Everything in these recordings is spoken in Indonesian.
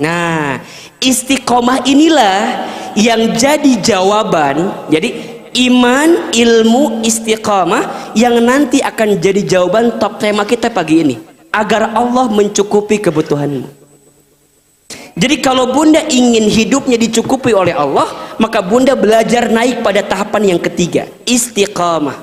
Nah, istiqomah inilah yang jadi jawaban. Jadi iman, ilmu, istiqomah yang nanti akan jadi jawaban top tema kita pagi ini, agar Allah mencukupi kebutuhanmu. Jadi kalau bunda ingin hidupnya dicukupi oleh Allah, maka bunda belajar naik pada tahapan yang ketiga, istiqamah.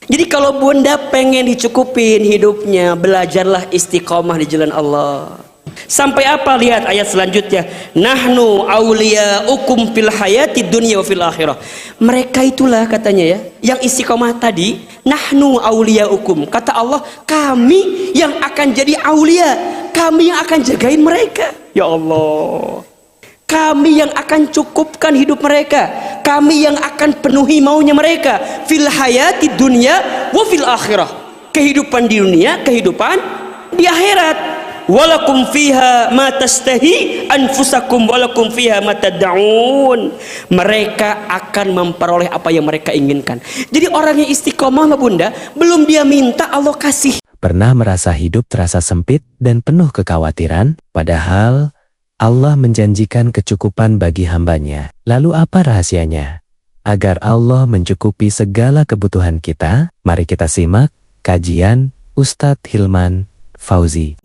Jadi kalau bunda pengen dicukupin hidupnya, belajarlah istiqamah di jalan Allah. Sampai apa? Lihat ayat selanjutnya. Nahnu awliyaukum fil hayati dunya wa fil akhirah. Mereka itulah katanya ya, yang istiqamah tadi. Nahnu awliyaukum. Kata Allah, kami yang akan jadi aulia, kami yang akan jagain mereka. Ya Allah, kami yang akan cukupkan hidup mereka, kami yang akan penuhi maunya mereka. Fil hayati dunya wa fil akhirah. Kehidupan di dunia, kehidupan di akhirat. Walakum fiha ma tastahi anfusakum walakum fiha ma tad'un. Mereka akan memperoleh apa yang mereka inginkan. Jadi orang yang istiqomah, bunda, belum dia minta Allah kasih. Pernah merasa hidup terasa sempit dan penuh kekhawatiran, padahal Allah menjanjikan kecukupan bagi hambanya. Lalu apa rahasianya? Agar Allah mencukupi segala kebutuhan kita, mari kita simak kajian Ustadz Hilman Fauzi.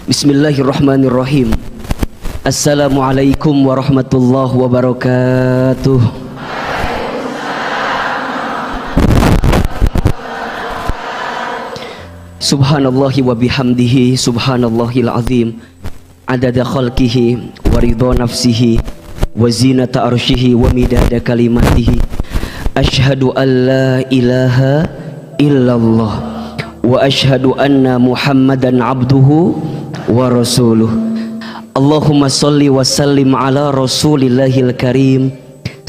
Bismillahirrahmanirrahim. Assalamualaikum warahmatullahi wabarakatuh. Subhanallahi wa bihamdihi, subhanallahil azim, adada khalqihi wa ridha nafsihi wa zinata arshihi wa midada kalimatihi. Ashhadu an la ilaha illallah wa ashhadu anna Muhammadan abduhu wa rasuluh. Allahumma salli wa sallim ala rasulillahil karim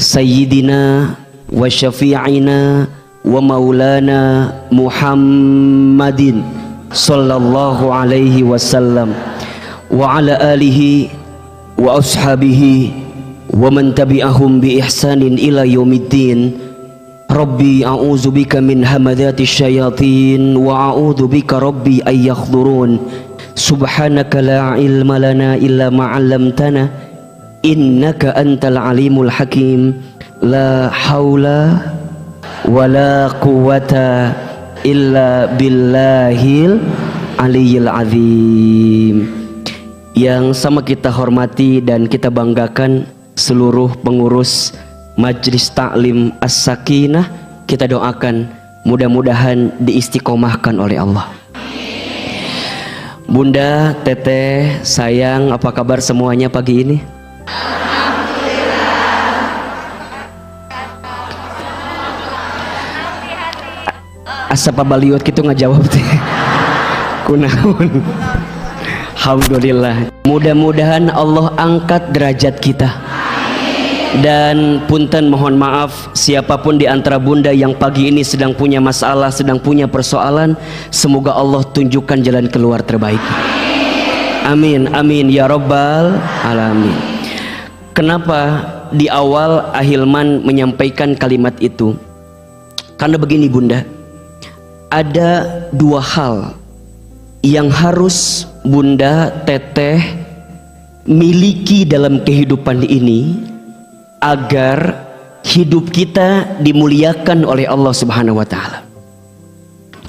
sayyidina wa syafi'ina wa maulana Muhammadin sallallahu alaihi wasallam wa ala alihi wa ashabihi wa man tabi'ahum bi ihsanin ila yaumiddin. Rabbi a'udzu bika min hamadzati syayatin wa a'udzu bika rabbi ay yakhdurun. Subhanaka la ilma lana illa ma 'allamtana innaka antal alimul hakim. La haula wala quwwata illa billahil aliyyil azim. Yang sama kita hormati dan kita banggakan seluruh pengurus Majelis Ta'lim As-Sakinah, kita doakan mudah-mudahan diistiqomahkan oleh Allah. Bunda, teteh, sayang, apa kabar semuanya pagi ini? Asapa baliut gitu nggak jawab teh. Kunaun. Alhamdulillah. Mudah-mudahan Allah angkat derajat kita. Dan punten mohon maaf siapapun di antara bunda yang pagi ini sedang punya masalah, sedang punya persoalan, semoga Allah tunjukkan jalan keluar terbaik. Amin, amin ya rabbal alamin. Kenapa di awal Ahilman menyampaikan kalimat itu? Karena begini bunda, ada dua hal yang harus bunda, teteh miliki dalam kehidupan ini agar hidup kita dimuliakan oleh Allah Subhanahu wa taala.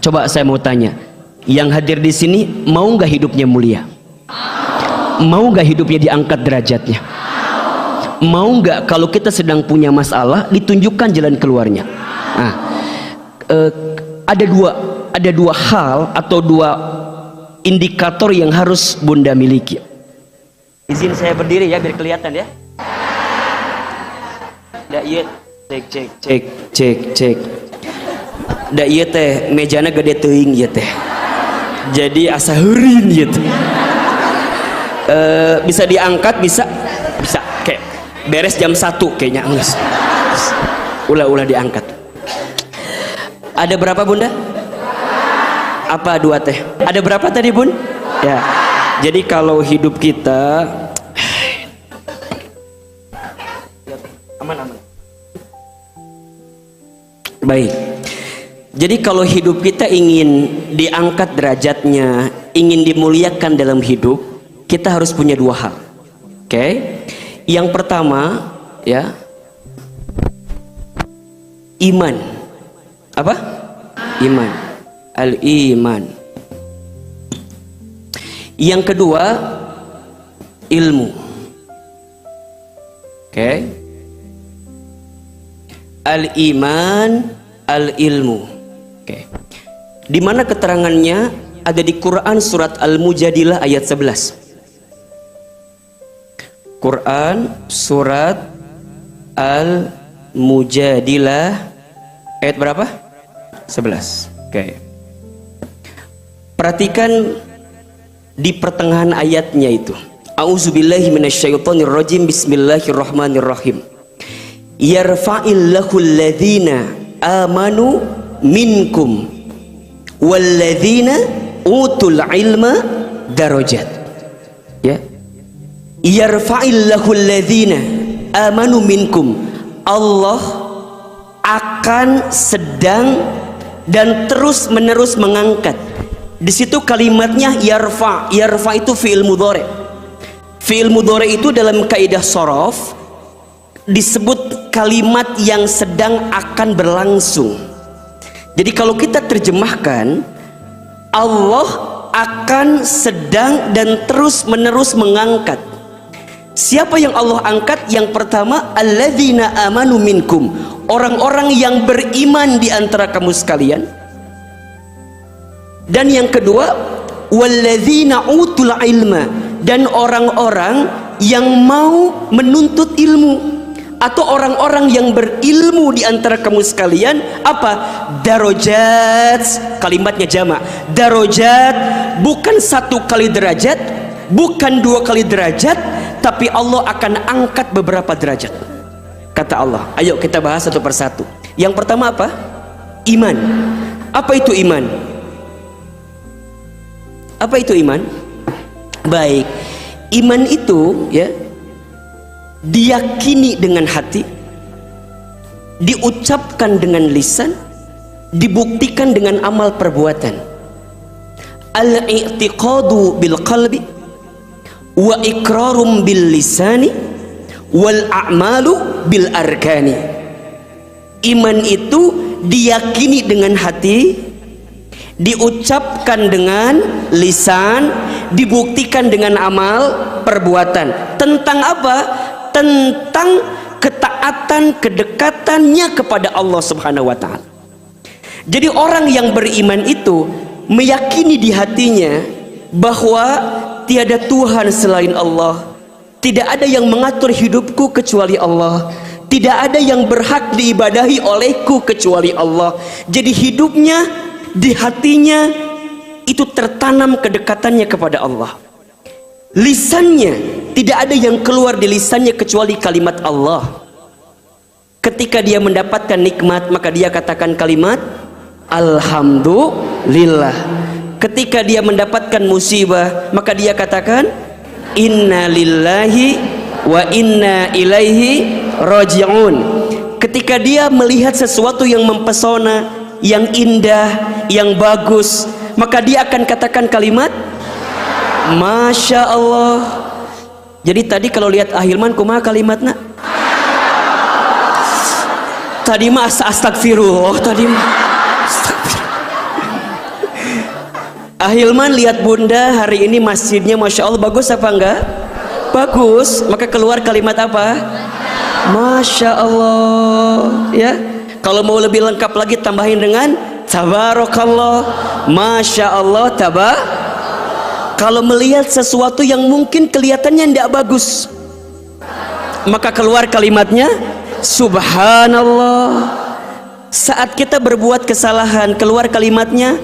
Coba saya mau tanya, yang hadir di sini mau nggak hidupnya mulia? Mau nggak hidupnya diangkat derajatnya? Mau nggak kalau kita sedang punya masalah ditunjukkan jalan keluarnya? Nah, ada dua hal atau dua indikator yang harus bunda miliki. Izin saya berdiri ya biar kelihatan ya. Da ieu cek. Da ieu teh mejana gede teuing ieu teh. Jadi asa heureun ieu teh. Bisa diangkat, bisa kayak beres jam 1 kayaknya geus. Ulah diangkat. Ada berapa bunda? Apa dua teh? Ada berapa tadi bun? Ya. Jadi kalau hidup kita aman. Baik. Jadi kalau hidup kita ingin diangkat derajatnya, ingin dimuliakan dalam hidup, kita harus punya dua hal. Oke? Yang pertama, ya, iman. Apa? Iman. Al-iman. Yang kedua, ilmu. Oke? Al-iman, al-ilmu. Oke. Di mana keterangannya ada di Quran surat Al-Mujadilah ayat 11. Quran surat Al-Mujadilah ayat berapa? 11. Oke. Perhatikan di pertengahan ayatnya itu. A'udzubillahi minasyaitonirrajim. Bismillahirrahmanirrahim. Yarfa'illahu alladhina amanu minkum walladzina utul ilma darajat. Ya. Yarfa'illahu alladhina amanu minkum. Allah akan sedang dan terus menerus mengangkat. Di situ kalimatnya yarfa. Yarfa itu fi'il mudhari. Fi'il mudhari itu dalam kaidah shorof disebut kalimat yang sedang akan berlangsung. Jadi kalau kita terjemahkan, Allah akan sedang dan terus menerus mengangkat. Siapa yang Allah angkat? Yang pertama, alladzina amanu minkum, orang-orang yang beriman di antara kamu sekalian. Dan yang kedua, walladzina utul ilma, dan orang-orang yang mau menuntut ilmu, atau orang-orang yang berilmu di antara kamu sekalian. Apa? Darajat, kalimatnya jamak. Darajat, bukan satu kali derajat, bukan dua kali derajat, tapi Allah akan angkat beberapa derajat. Kata Allah. Ayo kita bahas satu persatu. Yang pertama apa? Iman. Apa itu iman? Apa itu iman? Baik, iman itu ya diyakini dengan hati, diucapkan dengan lisan, dibuktikan dengan amal perbuatan. Al-i'tiqadu bil qalbi wa iqrarum bil lisani wal a'malu bil arkani. Iman itu diyakini dengan hati, diucapkan dengan lisan, dibuktikan dengan amal perbuatan. Tentang apa? Tentang ketaatan, kedekatannya kepada Allah Subhanahu wa ta'ala. Jadi orang yang beriman itu meyakini di hatinya bahwa tiada Tuhan selain Allah, tidak ada yang mengatur hidupku kecuali Allah, tidak ada yang berhak diibadahi olehku kecuali Allah. Jadi hidupnya, di hatinya itu tertanam kedekatannya kepada Allah. Lisannya, tidak ada yang keluar di lisannya kecuali kalimat Allah. Ketika dia mendapatkan nikmat, maka dia katakan kalimat Alhamdulillah. Ketika dia mendapatkan musibah, maka dia katakan Inna lillahi wa inna ilaihi raji'un. Ketika dia melihat sesuatu yang mempesona, yang indah, yang bagus, maka dia akan katakan kalimat Masya Allah. Jadi tadi kalau lihat Ahilman kumaha kalimatna? Tadi mah astagfirullah. Tadi mah Ahilman lihat bunda hari ini masjidnya Masya Allah bagus apa enggak? Bagus. Maka keluar kalimat apa? Masya Allah. Ya. Kalau mau lebih lengkap lagi tambahin dengan Tabarakallah. Masya Allah. Kalau melihat sesuatu yang mungkin kelihatannya tidak bagus, maka keluar kalimatnya Subhanallah. Saat kita berbuat kesalahan, keluar kalimatnya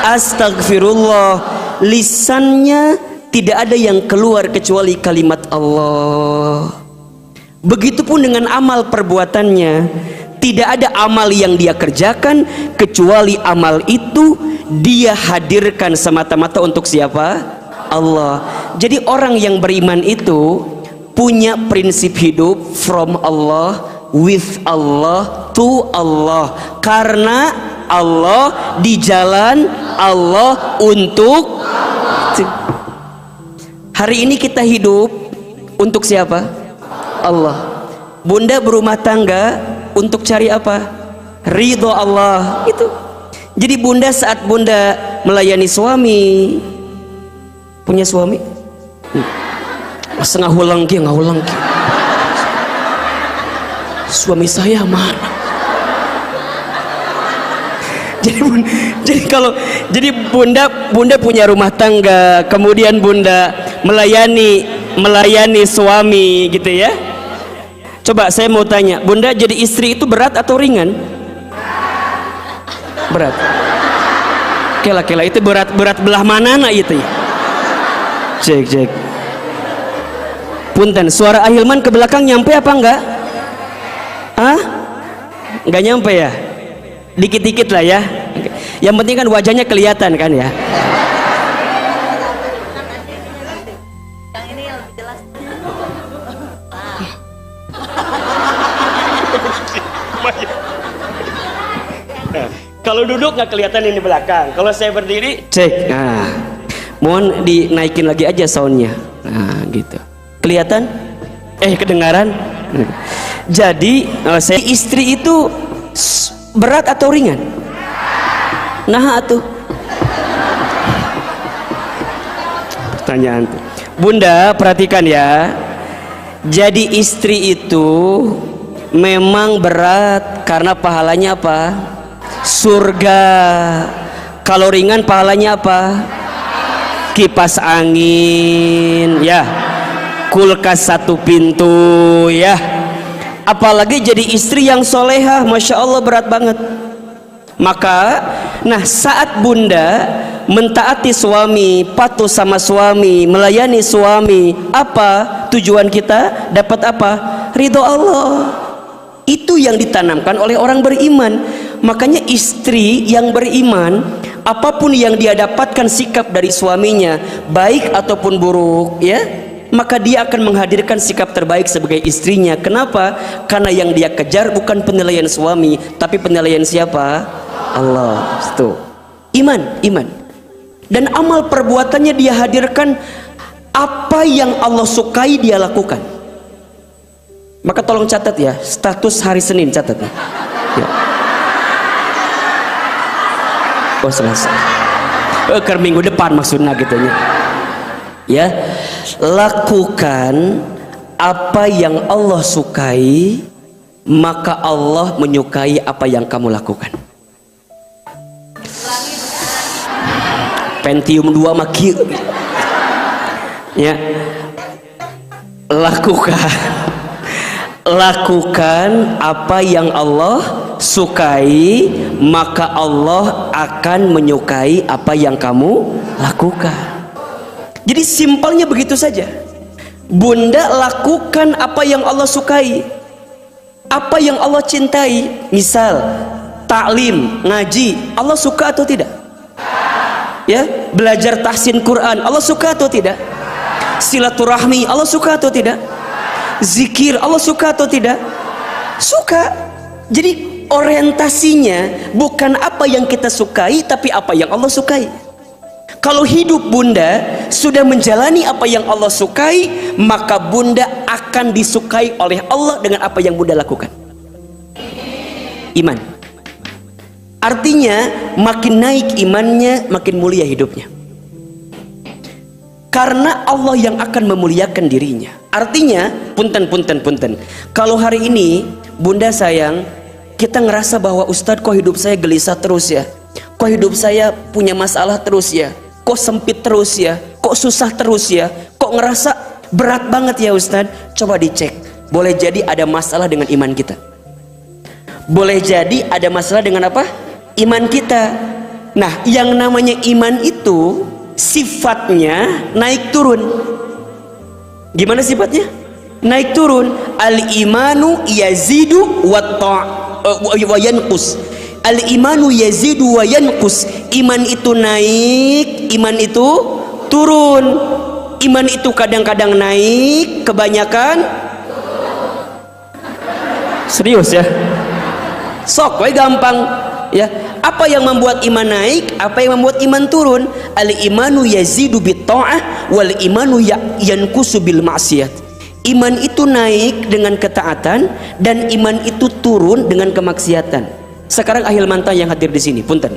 Astagfirullah. Lisannya tidak ada yang keluar kecuali kalimat Allah. Begitupun dengan amal perbuatannya, tidak ada amal yang dia kerjakan kecuali amal itu dia hadirkan semata-mata untuk siapa? Allah. Jadi orang yang beriman itu punya prinsip hidup from Allah, with Allah, to Allah. Karena Allah, di jalan Allah, untuk hari ini kita hidup untuk siapa? Allah. Bunda berumah tangga untuk cari apa? Ridho Allah. Itu. Jadi bunda saat bunda melayani suami, punya suami, masa ngahulang ki, suami saya mana? Jadi bunda punya rumah tangga, kemudian bunda melayani suami gitu ya. Coba saya mau tanya, bunda jadi istri itu berat atau ringan? Berat. Kela itu berat belah mana nak itu ya? Cek. Punten, suara Ahilman ke belakang nyampe apa enggak? Hah? Enggak nyampe ya? Dikit-dikit lah ya. Yang penting kan wajahnya kelihatan kan ya. Yang ini lebih jelas. Kalau duduk nggak kelihatan ini belakang. Kalau saya berdiri, cek. Nah, mohon dinaikin lagi aja soundnya. Nah, gitu. Kelihatan? Kedengaran? Jadi saya istri itu berat atau ringan? Nah tuh pertanyaan tuh. Bunda perhatikan ya. Jadi istri itu memang berat karena pahalanya apa? Surga. Kalau ringan pahalanya apa? Kipas angin ya, kulkas 1 pintu ya. Apalagi jadi istri yang solehah, Masya Allah berat banget. Maka nah saat bunda mentaati suami, patuh sama suami, melayani suami, apa tujuan kita? Dapat apa? Ridho Allah. Itu yang ditanamkan oleh orang beriman. Makanya istri yang beriman, apapun yang dia dapatkan sikap dari suaminya, baik ataupun buruk ya, maka dia akan menghadirkan sikap terbaik sebagai istrinya. Kenapa? Karena yang dia kejar bukan penilaian suami, tapi penilaian siapa? Allah. Itu iman. Dan amal perbuatannya dia hadirkan apa yang Allah sukai dia lakukan. Maka tolong catat ya, status hari Senin catat ya. Oh selesai. Ke minggu depan maksudnya gitu ya. Lakukan apa yang Allah sukai, maka Allah menyukai apa yang kamu lakukan. Pentium 2 maki ya. Lakukan apa yang Allah sukai, maka Allah akan menyukai apa yang kamu lakukan. Jadi simpelnya begitu saja. Bunda lakukan apa yang Allah sukai, apa yang Allah cintai. Misal taklim, ngaji, Allah suka atau tidak? Ya, belajar tahsin Quran, Allah suka atau tidak? Silaturahmi, Allah suka atau tidak? Zikir, Allah suka atau tidak? Suka. Jadi orientasinya bukan apa yang kita sukai, tapi apa yang Allah sukai. Kalau hidup bunda sudah menjalani apa yang Allah sukai, maka bunda akan disukai oleh Allah dengan apa yang bunda lakukan. Iman. Artinya makin naik imannya, makin mulia hidupnya. Karena Allah yang akan memuliakan dirinya. Artinya, punten. Kalau hari ini bunda sayang, kita ngerasa bahwa Ustadz kok hidup saya gelisah terus ya, kok hidup saya punya masalah terus ya, kok sempit terus ya, kok susah terus ya, kok ngerasa berat banget ya Ustadz. Coba dicek, boleh jadi ada masalah dengan iman kita. Boleh jadi ada masalah dengan apa? Iman kita. Nah, yang namanya iman itu sifatnya naik turun. Gimana sifatnya? Naik turun. Al-imanu yazidu wa yanqus. Al-imanu yazidu wa yanqus. Iman itu naik, iman itu turun. Iman itu kadang-kadang naik, kebanyakan serius ya. Sok we gampang ya. Apa yang membuat iman naik? Apa yang membuat iman turun? Al-imanu yazidu bit-ta'ah wal imanu yankusu bil ma'siyat. Iman itu naik dengan ketaatan dan iman itu turun dengan kemaksiatan. Sekarang Ahilman yang hadir di sini, punten.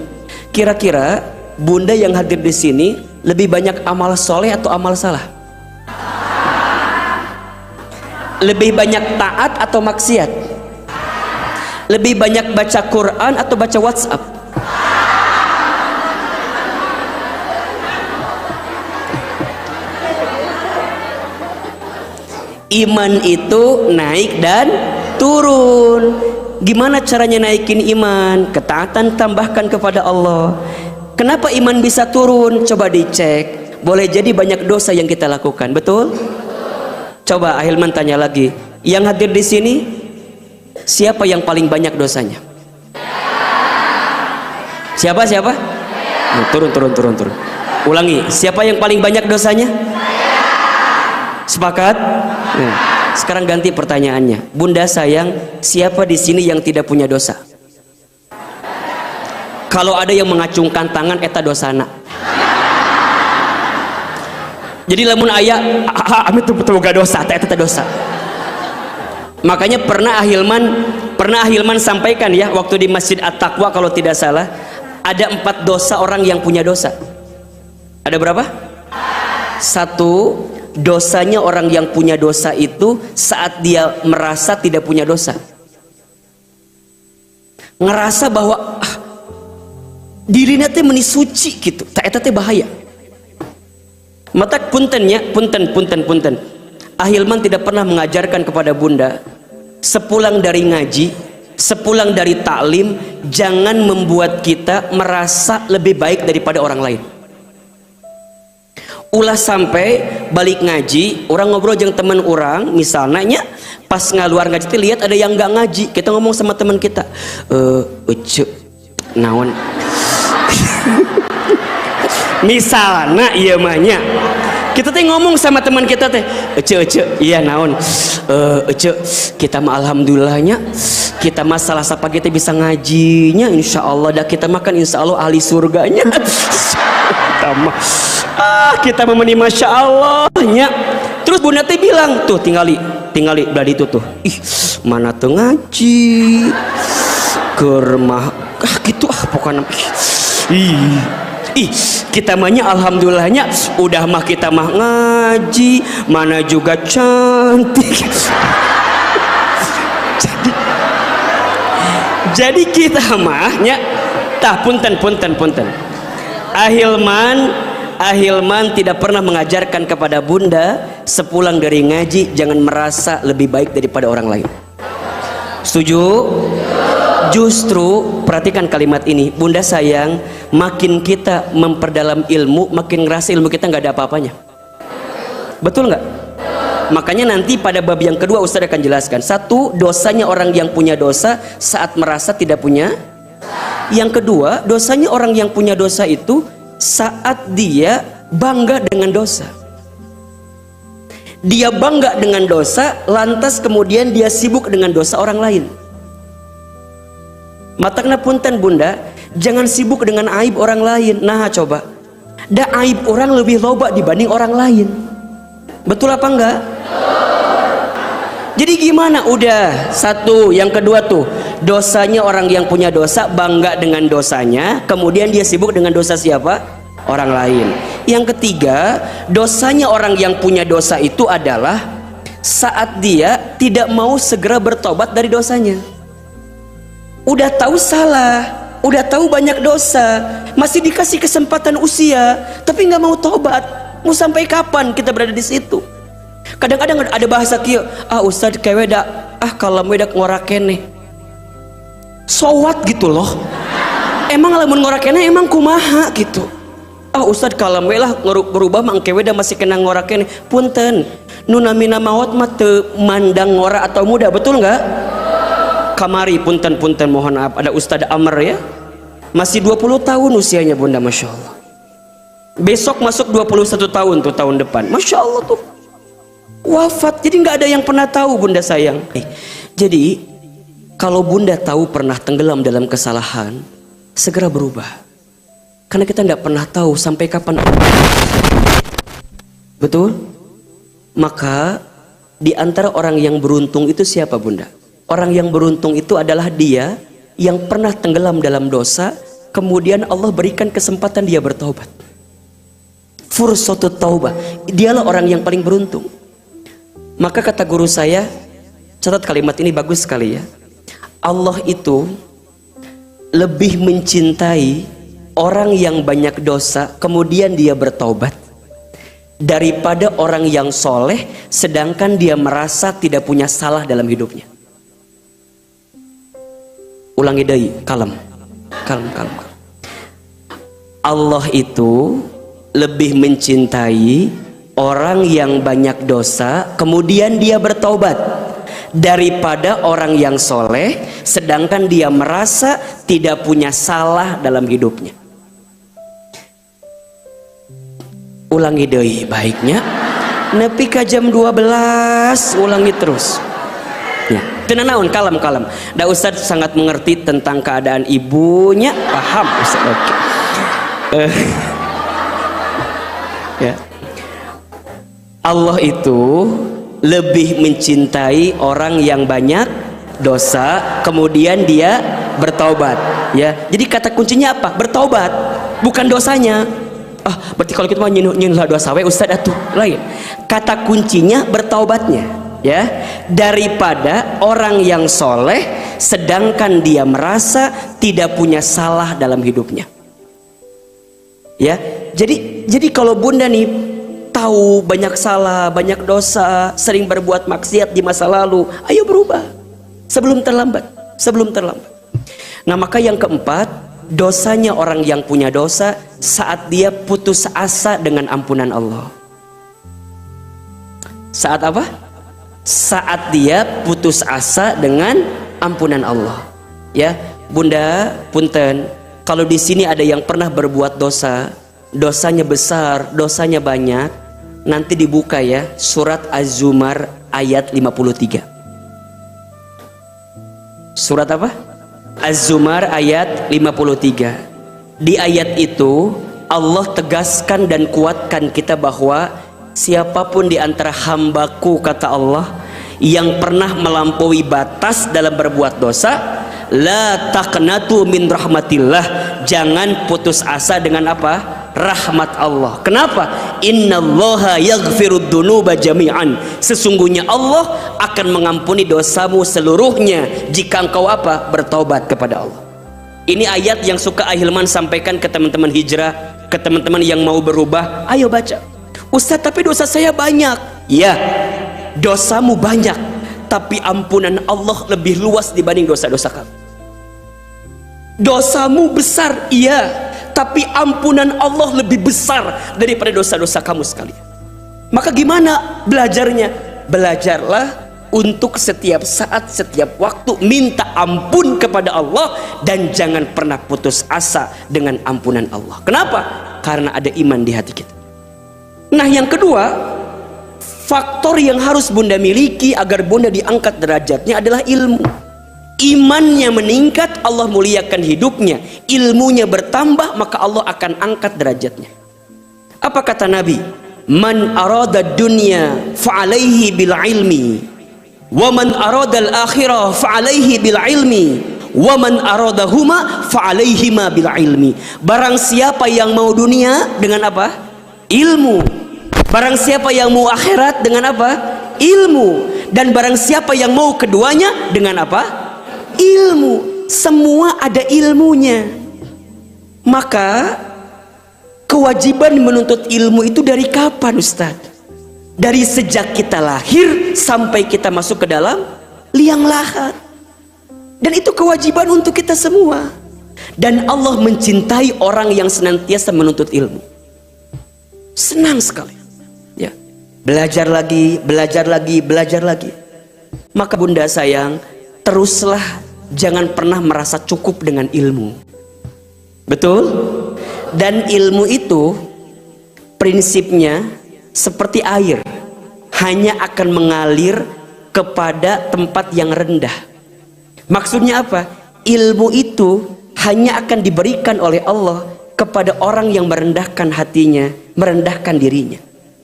Kira-kira bunda yang hadir di sini lebih banyak amal soleh atau amal salah? Lebih banyak taat atau maksiat? Lebih banyak baca Quran atau baca WhatsApp? Iman itu naik dan turun. Gimana caranya naikin iman? Ketaatan tambahkan kepada Allah. Kenapa iman bisa turun? Coba dicek. Boleh jadi banyak dosa yang kita lakukan, betul? Coba Ahilman tanya lagi. Yang hadir di sini, siapa yang paling banyak dosanya? Siapa? Nah, turun. Ulangi. Siapa yang paling banyak dosanya? Sepakat? Nah, sekarang ganti pertanyaannya. Bunda sayang, siapa di sini yang tidak punya dosa? Kalau ada yang mengacungkan tangan, eta dosana. Jadi lamun aya, amit betul gak dosa, eta dosa. Makanya pernah Ahilman sampaikan ya, waktu di Masjid At-Taqwa kalau tidak salah, ada 4 dosa orang yang punya dosa. Ada berapa? 1, dosanya orang yang punya dosa itu saat dia merasa tidak punya dosa, ngerasa bahwa dirinya teh meni suci gitu, tak eta teh bahaya. Mata punten. Ahilman tidak pernah mengajarkan kepada bunda sepulang dari ngaji, sepulang dari taklim, jangan membuat kita merasa lebih baik daripada orang lain. Ulah sampai balik ngaji, orang ngobrol jeung teman orang, misalnya pas ngaluar ngaji lihat ada yang nggak ngaji, kita ngomong sama teman kita, ucu naon misalnya iya mahnya, kita teh ngomong sama teman kita teh, ucu iya naon, ucu kita mah alhamdulillahnya kita mah salah sapa kita bisa ngajinya, insya Allah dah kita makan insya Allah ahli surganya. Kita mah kita memeni masya Allahnya. Terus bunda teh bilang tuh tinggali beladi itu tuh, ih mana tuh ngaji kermah gitu pokoknya ih kita mahnya alhamdulillahnya udah mah kita mah ngaji mana juga cantik. jadi kita mahnya tah punten. Ahilman tidak pernah mengajarkan kepada bunda sepulang dari ngaji jangan merasa lebih baik daripada orang lain. Setuju? Justru perhatikan kalimat ini, bunda sayang, makin kita memperdalam ilmu, makin ngerasa ilmu kita nggak ada apa-apanya. Betul nggak? Makanya nanti pada bab yang kedua Ustaz akan jelaskan. 1, dosanya orang yang punya dosa saat merasa tidak punya. Yang kedua, dosanya orang yang punya dosa itu saat dia bangga dengan dosa. Dia bangga dengan dosa, lantas kemudian dia sibuk dengan dosa orang lain. Matakna punten bunda, jangan sibuk dengan aib orang lain. Nah coba, da aib orang lebih loba dibanding orang lain. Betul apa enggak? Jadi gimana? Udah 1, yang kedua tuh dosanya orang yang punya dosa bangga dengan dosanya, kemudian dia sibuk dengan dosa siapa? Orang lain. Yang ketiga, dosanya orang yang punya dosa itu adalah saat dia tidak mau segera bertobat dari dosanya. Udah tahu salah, udah tahu banyak dosa, masih dikasih kesempatan usia, tapi nggak mau tobat. Mau sampai kapan kita berada di situ? Kadang-kadang ada bahasa kieu, ustad kewe da kalau weda ngorakene sowat gitu loh. Emang lamun ngorakene emang kumaha gitu. Ustad kalau lah berubah mang kewe da masih kena ngorakene. Punten, nu namina maot mah teu mandang ngora atau muda, betul nggak? Kamari punten mohon maaf, ada Ustad Amr ya, masih 20 tahun usianya bunda, masya Allah. Besok masuk 21 tahun tuh tahun depan, masya Allah tuh wafat. Jadi nggak ada yang pernah tahu bunda sayang. Jadi kalau bunda tahu pernah tenggelam dalam kesalahan, segera berubah. Karena kita tidak pernah tahu sampai kapan. Betul? Maka di antara orang yang beruntung itu siapa bunda? Orang yang beruntung itu adalah dia yang pernah tenggelam dalam dosa, kemudian Allah berikan kesempatan dia bertaubat. Fursatut taubah. Dialah orang yang paling beruntung. Maka kata guru saya, catat kalimat ini bagus sekali ya. Allah itu lebih mencintai orang yang banyak dosa kemudian dia bertaubat daripada orang yang soleh sedangkan dia merasa tidak punya salah dalam hidupnya. Ulangi deui, kalem. Allah itu lebih mencintai orang yang banyak dosa kemudian dia bertaubat daripada orang yang soleh sedangkan dia merasa tidak punya salah dalam hidupnya. Ulangi deui baiknya nepi ka jam 12 ulangi terus ya. Teu naon kalem. Da Ustaz sangat mengerti tentang keadaan ibunya, paham Ustaz. Oke. Ya. Allah itu lebih mencintai orang yang banyak dosa kemudian dia bertaubat ya. Jadi kata kuncinya apa? Bertaubat, bukan dosanya. Berarti kalau kita mau nyinul dosa we Ustaz atuh lain. Kata kuncinya bertaubatnya ya, daripada orang yang soleh sedangkan dia merasa tidak punya salah dalam hidupnya ya. Jadi kalau bunda nih tahu banyak salah, banyak dosa, sering berbuat maksiat di masa lalu, ayo berubah sebelum terlambat. Nah maka yang keempat, dosanya orang yang punya dosa saat dia putus asa dengan ampunan Allah. Saat apa? Saat dia putus asa dengan ampunan Allah. Ya, bunda, punten, kalau di sini ada yang pernah berbuat dosa, dosanya besar, dosanya banyak, nanti dibuka ya surat Az-Zumar ayat 53. Surat apa? Az-Zumar ayat 53. Di ayat itu Allah tegaskan dan kuatkan kita bahwa siapapun di antara hambaku, kata Allah, yang pernah melampaui batas dalam berbuat dosa, la taqnatu min rahmatillah, jangan putus asa dengan apa? Rahmat Allah. Kenapa? Innallaha yaghfirud dzunuba jami'an. Sesungguhnya Allah akan mengampuni dosamu seluruhnya jika engkau apa? Bertaubat kepada Allah. Ini ayat yang suka Ahilman sampaikan ke teman-teman hijrah, ke teman-teman yang mau berubah. Ayo baca. Ustaz, tapi dosa saya banyak. Ya, dosamu banyak, tapi ampunan Allah lebih luas dibanding dosa-dosa kamu. Dosamu besar, iya, tapi ampunan Allah lebih besar daripada dosa-dosa kamu sekalian. Maka gimana belajarnya? Belajarlah untuk setiap saat, setiap waktu minta ampun kepada Allah dan jangan pernah putus asa dengan ampunan Allah. Kenapa? Karena ada iman di hati kita. Nah yang kedua, faktor yang harus bunda miliki agar bunda diangkat derajatnya adalah ilmu. Imannya meningkat, Allah muliakan hidupnya. Ilmunya bertambah, maka Allah akan angkat derajatnya. Apa kata Nabi? Man arada dunya fa'alaihi bil ilmi, wa man arada al akhirah fa'alaihi bil ilmi, wa man aradahuma fa'alaihima bil ilmi. Barang siapa yang mau dunia dengan apa? Ilmu. Barang siapa yang mau akhirat dengan apa? Ilmu. Dan barang siapa yang mau keduanya dengan apa? Ilmu. Semua ada ilmunya. Maka kewajiban menuntut ilmu itu dari kapan, Ustaz? Dari sejak kita lahir sampai kita masuk ke dalam liang lahat. Dan itu kewajiban untuk kita semua. Dan Allah mencintai orang yang senantiasa menuntut ilmu. Senang sekali. Ya. Belajar lagi, belajar lagi, belajar lagi. Maka bunda sayang, teruslah, jangan pernah merasa cukup dengan ilmu. Betul? Dan ilmu itu prinsipnya seperti air, hanya akan mengalir kepada tempat yang rendah. Maksudnya apa? Ilmu itu hanya akan diberikan oleh Allah kepada orang yang merendahkan hatinya, merendahkan dirinya.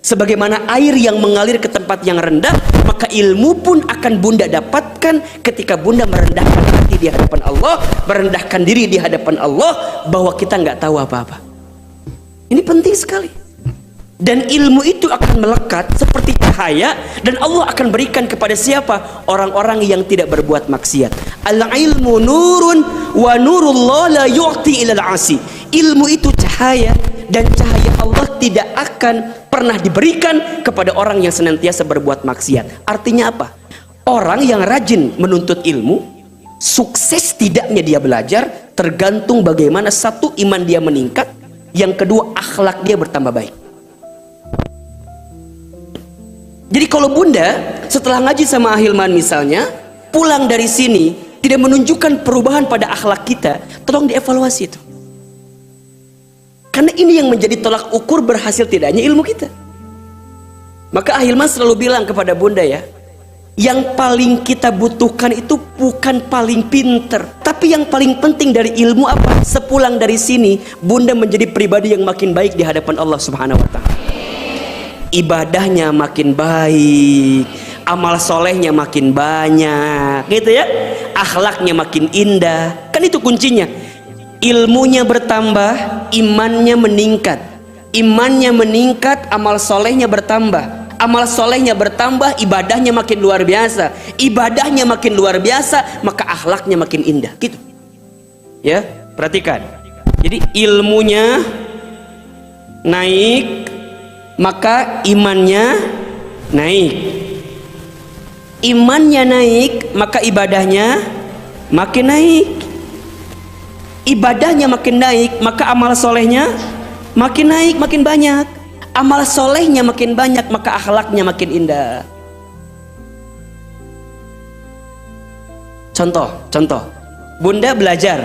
Sebagaimana air yang mengalir ke tempat yang rendah, maka ilmu pun akan bunda dapatkan ketika bunda merendahkan hati di hadapan Allah, merendahkan diri di hadapan Allah, bahwa kita nggak tahu apa-apa. Ini penting sekali. Dan ilmu itu akan melekat seperti cahaya, dan Allah akan berikan kepada siapa? Orang-orang yang tidak berbuat maksiat. Al-ilmu nurun wa nurullah la yu'ti ilal asi. Ilmu itu cahaya, dan cahaya Allah tidak akan pernah diberikan kepada orang yang senantiasa berbuat maksiat. Artinya apa? Orang yang rajin menuntut ilmu, sukses tidaknya dia belajar tergantung bagaimana satu, iman dia meningkat, yang kedua, akhlak dia bertambah baik. Jadi kalau bunda setelah ngaji sama Ahilman misalnya, pulang dari sini tidak menunjukkan perubahan pada akhlak kita, tolong dievaluasi itu. Karena ini yang menjadi tolak ukur berhasil tidaknya ilmu kita. Maka Ahilman selalu bilang kepada bunda ya, yang paling kita butuhkan itu bukan paling pinter, tapi yang paling penting dari ilmu apa? Sepulang dari sini, bunda menjadi pribadi yang makin baik di hadapan Allah Subhanahu wa Ta'ala. Ibadahnya makin baik, amal solehnya makin banyak, gitu ya. Akhlaknya makin indah. Kan itu kuncinya. Ilmunya bertambah, imannya meningkat. Imannya meningkat, amal solehnya bertambah. Amal solehnya bertambah, ibadahnya makin luar biasa. Ibadahnya makin luar biasa, maka akhlaknya makin indah. Gitu. Ya, perhatikan. Jadi ilmunya naik, maka imannya naik. Imannya naik, maka ibadahnya makin naik. Ibadahnya makin naik, maka amal solehnya makin naik, makin banyak. Amal solehnya makin banyak, maka akhlaknya makin indah. Contoh, bunda belajar,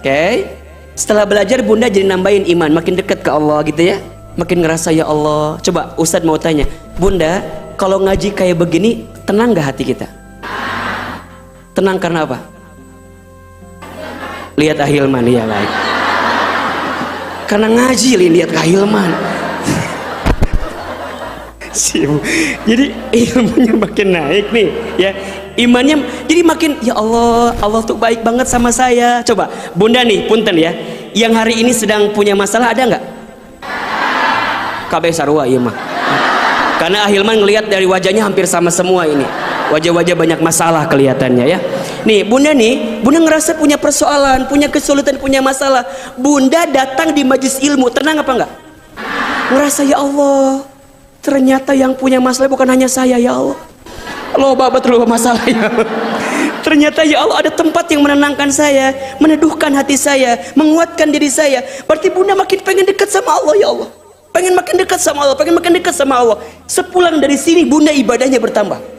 oke? Setelah belajar bunda jadi nambahin iman, makin dekat ke Allah gitu ya. Makin ngerasa ya Allah. Coba Ustadz mau tanya, bunda kalau ngaji kayak begini tenang gak hati kita? Tenang karena apa? Lihat Ahilman, ya baik. Karena ngaji lihat Ahilman. Jadi ilmunya makin naik nih ya, imannya jadi makin, ya Allah, Allah tuh baik banget sama saya. Coba bunda nih, punten ya, yang hari ini sedang punya masalah ada nggak? KB sarua iya mah. Karena Ahilman ngelihat dari wajahnya hampir sama semua ini. Wajah-wajah banyak masalah kelihatannya ya. Nih, bunda ngerasa punya persoalan, punya kesulitan, punya masalah. Bunda datang di majlis ilmu, tenang apa enggak? Ngerasa ya Allah, ternyata yang punya masalah bukan hanya saya ya Allah. Loh babat loh masalah ya. Ternyata ya Allah ada tempat yang menenangkan saya, meneduhkan hati saya, menguatkan diri saya. Berarti bunda makin pengen dekat sama Allah ya Allah. Pengen makin dekat sama Allah, pengen makin dekat sama Allah. Sepulang dari sini bunda ibadahnya bertambah.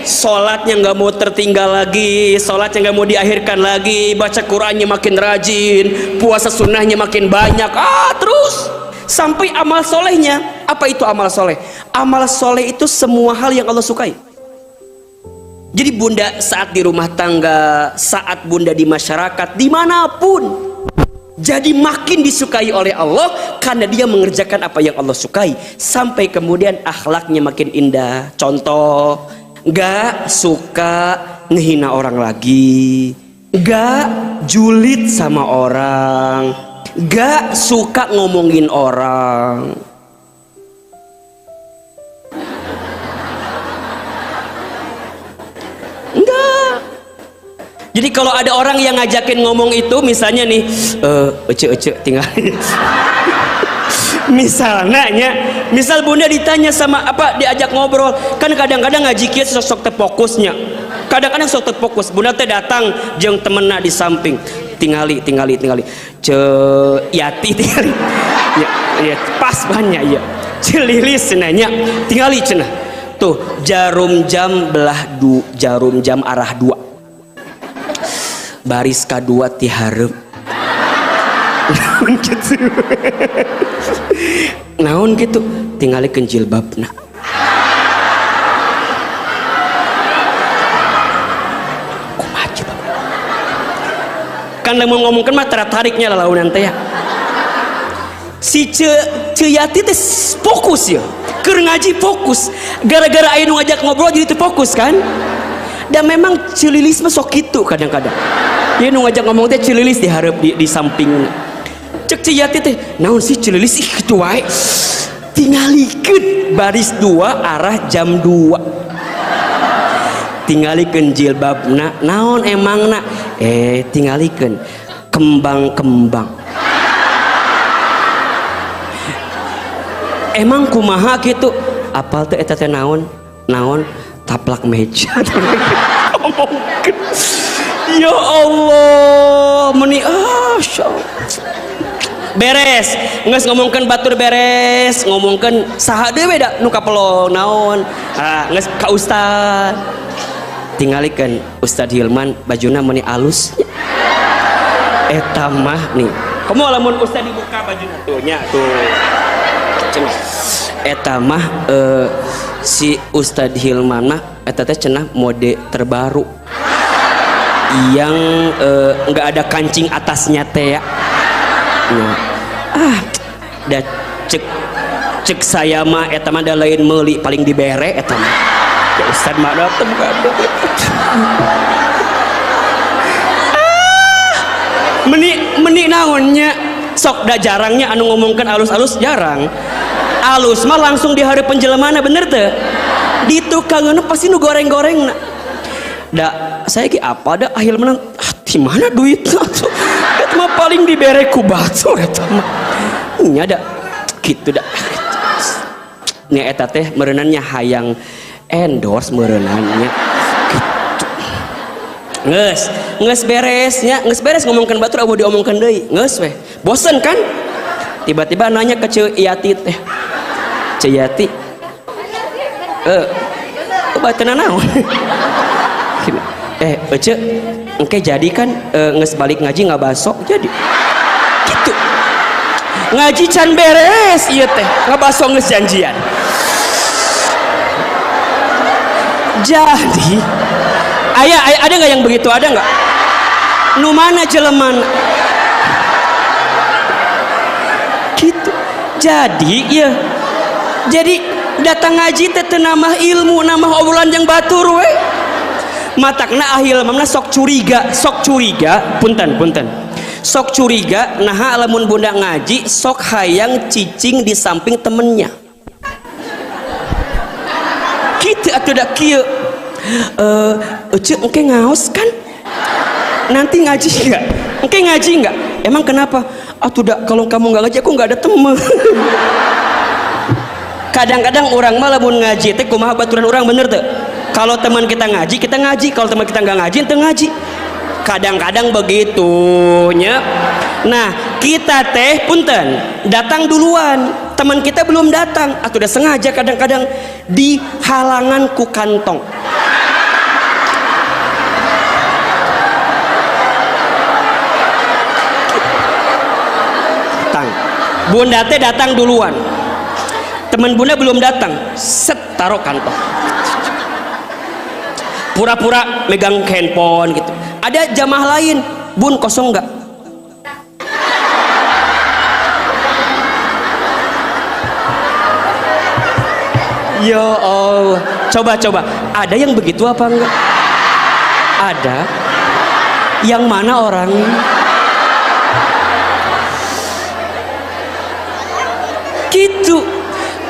Sholatnya nggak mau tertinggal lagi, sholatnya nggak mau diakhirkan lagi, baca Qurannya makin rajin, puasa sunnahnya makin banyak, terus sampai amal solehnya. Apa itu amal soleh? Amal soleh itu semua hal yang Allah sukai. Jadi bunda saat di rumah tangga, saat bunda di masyarakat, dimanapun, jadi makin disukai oleh Allah karena dia mengerjakan apa yang Allah sukai. Sampai kemudian akhlaknya makin indah. Contoh, gak suka ngehina orang lagi, gak julid sama orang, gak suka ngomongin orang. Enggak. Jadi kalau ada orang yang ngajakin ngomong itu, misalnya nih, ece tinggal misal bunda ditanya sama apa, diajak ngobrol, kan kadang-kadang ngaji kieu sok terfokusnya, kadang-kadang sok terfokus. Bunda teh datang jeung temenna di samping, tingali ce yati tingali ya pas banyak ya celilis cenanya tingali cenah tuh jarum jam arah 2 baris kedua ti hareup naon gitu tingali jilbabna kan mau ngomongkan mah tertariknya lah launan teh ya. Si Yati teh fokus ya, keur ngaji fokus. Gara-gara aya nu ngajak ngobrol jadi teu fokus kan. Dan memang Cililis mah sok kitu kadang-kadang. Dia nu ngajak ngomong teh Cililis dihareup di samping. Cek Yati teh, naon sih Cililis ih kitu wae. Tingalikeun baris 2 arah jam 2. Tingalikeun jilbabna, naon emangna? Tingalikeun kembang-kembang. Emang kumaha gitu? Apal teh eta teh naon? Naon? Taplak meja. Ngomongkeun. Ya Allah, meni beres, geus ngomongkeun batur beres, ngomongkeun saha dewe da nu kapelong naon? Geus ka ustad. Tingalikeun Ustad Hilman bajuna meni alus. Eta mah nih. Kamu lamun ustad dibuka bajuna tuh nya tuh. Cenah. Eta mah si Ustad Hilman mah eta teh cenah mode terbaru. Yang enggak ada kancing atasnya teh ya. Nah, da cek saya mah eta mah da lain meuli paling dibere eta mah. Ya Ustad mah dateng meni naonnya sok da jarangnya anu ngomongkan alus-alus jarang. Alus mah langsung di hari penjelemana bener teu? Di tukangeuna pasti nu goreng-goreng. Da saya ki apa da ahil menang di mana duitna? Eta mah paling dibere ku batur eta mah. Nya da kitu da. Nya eta teh meureunannya hayang endorse meureunannya gitu. Nges beresnya, nges beres ngomongkan batur abu diomongkan deui. Nges weh. Bosen kan? Tiba-tiba nanya ke Ceu Yati teh. Ceu Yati. Bateuna naon? Ece, engke jadi kan nges balik ngaji ngabaso jadi. Gitu. Ngaji can beres ieu teh, ngabaso nges janjian. Jadi ada nggak yang begitu, ada nggak? Nu mana jeleman gitu. Jadi ya, jadi datang ngaji teh nambah ilmu, nambah obrolan yang batur we. Matakna ahil mamna sok curiga, punten sok curiga. Nah lamun bunda ngaji sok hayang cicing di samping temennya. Gitu atuh da kieu. Ece engke ngaos kan? Nanti ngaji enggak? Engke ngaji enggak? Emang kenapa? Atuh da kalau kamu enggak ngaji aku enggak ada temen. Kadang-kadang orang mah lamun ngaji teh kumaha baturan orang bener teu? Kalau teman kita ngaji, kalau teman kita enggak ngaji, ente ngaji. Kadang-kadang begitu nya. Nah, kita teh punten datang duluan, teman kita belum datang, atau udah sengaja kadang-kadang di halangan ku kantong. Bunda teh datang duluan, teman bunda belum datang, set taruh kantong, pura-pura megang handphone gitu. Ada jamaah lain, bun kosong nggak? Ya Allah, coba ada yang begitu apa enggak? Ada. Yang mana orang? Gitu.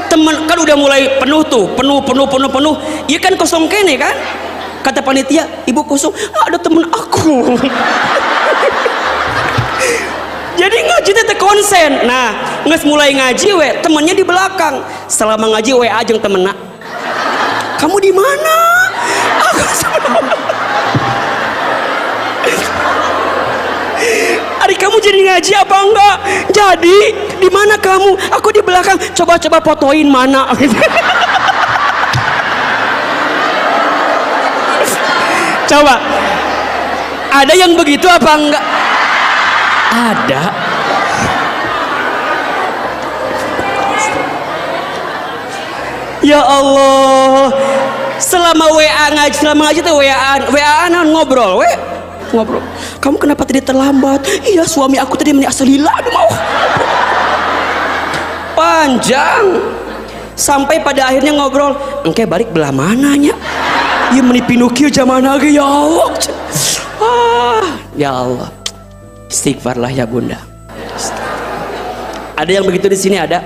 Temen kan udah mulai penuh tuh, penuh. Iya kan kosong kene kan? Kata panitia, ibu kosong, ada temen aku. Jadi ngaji teh konsen. Nah, nges mulai ngaji we, temennya di belakang. Selama ngaji WA jeung temenna. Kamu di mana? Ari kamu jadi ngaji apa enggak? Jadi di mana kamu? Aku di belakang. Coba fotoin mana. Coba. Ada yang begitu apa enggak? Ada. Ya Allah. Selama WA ngaji, selama ngaji tuh WA-an ngobrol, ngobrol. kamu kenapa tadi terlambat? Iya, suami aku tadi asalilah, aduh mau. Panjang. Sampai pada akhirnya ngobrol, engke balik belah mananya? Iya meni Pinocchio zaman lagi, ya Allah. Ya Allah. Istighfarlah ya Bunda. Ada yang begitu di sini ada?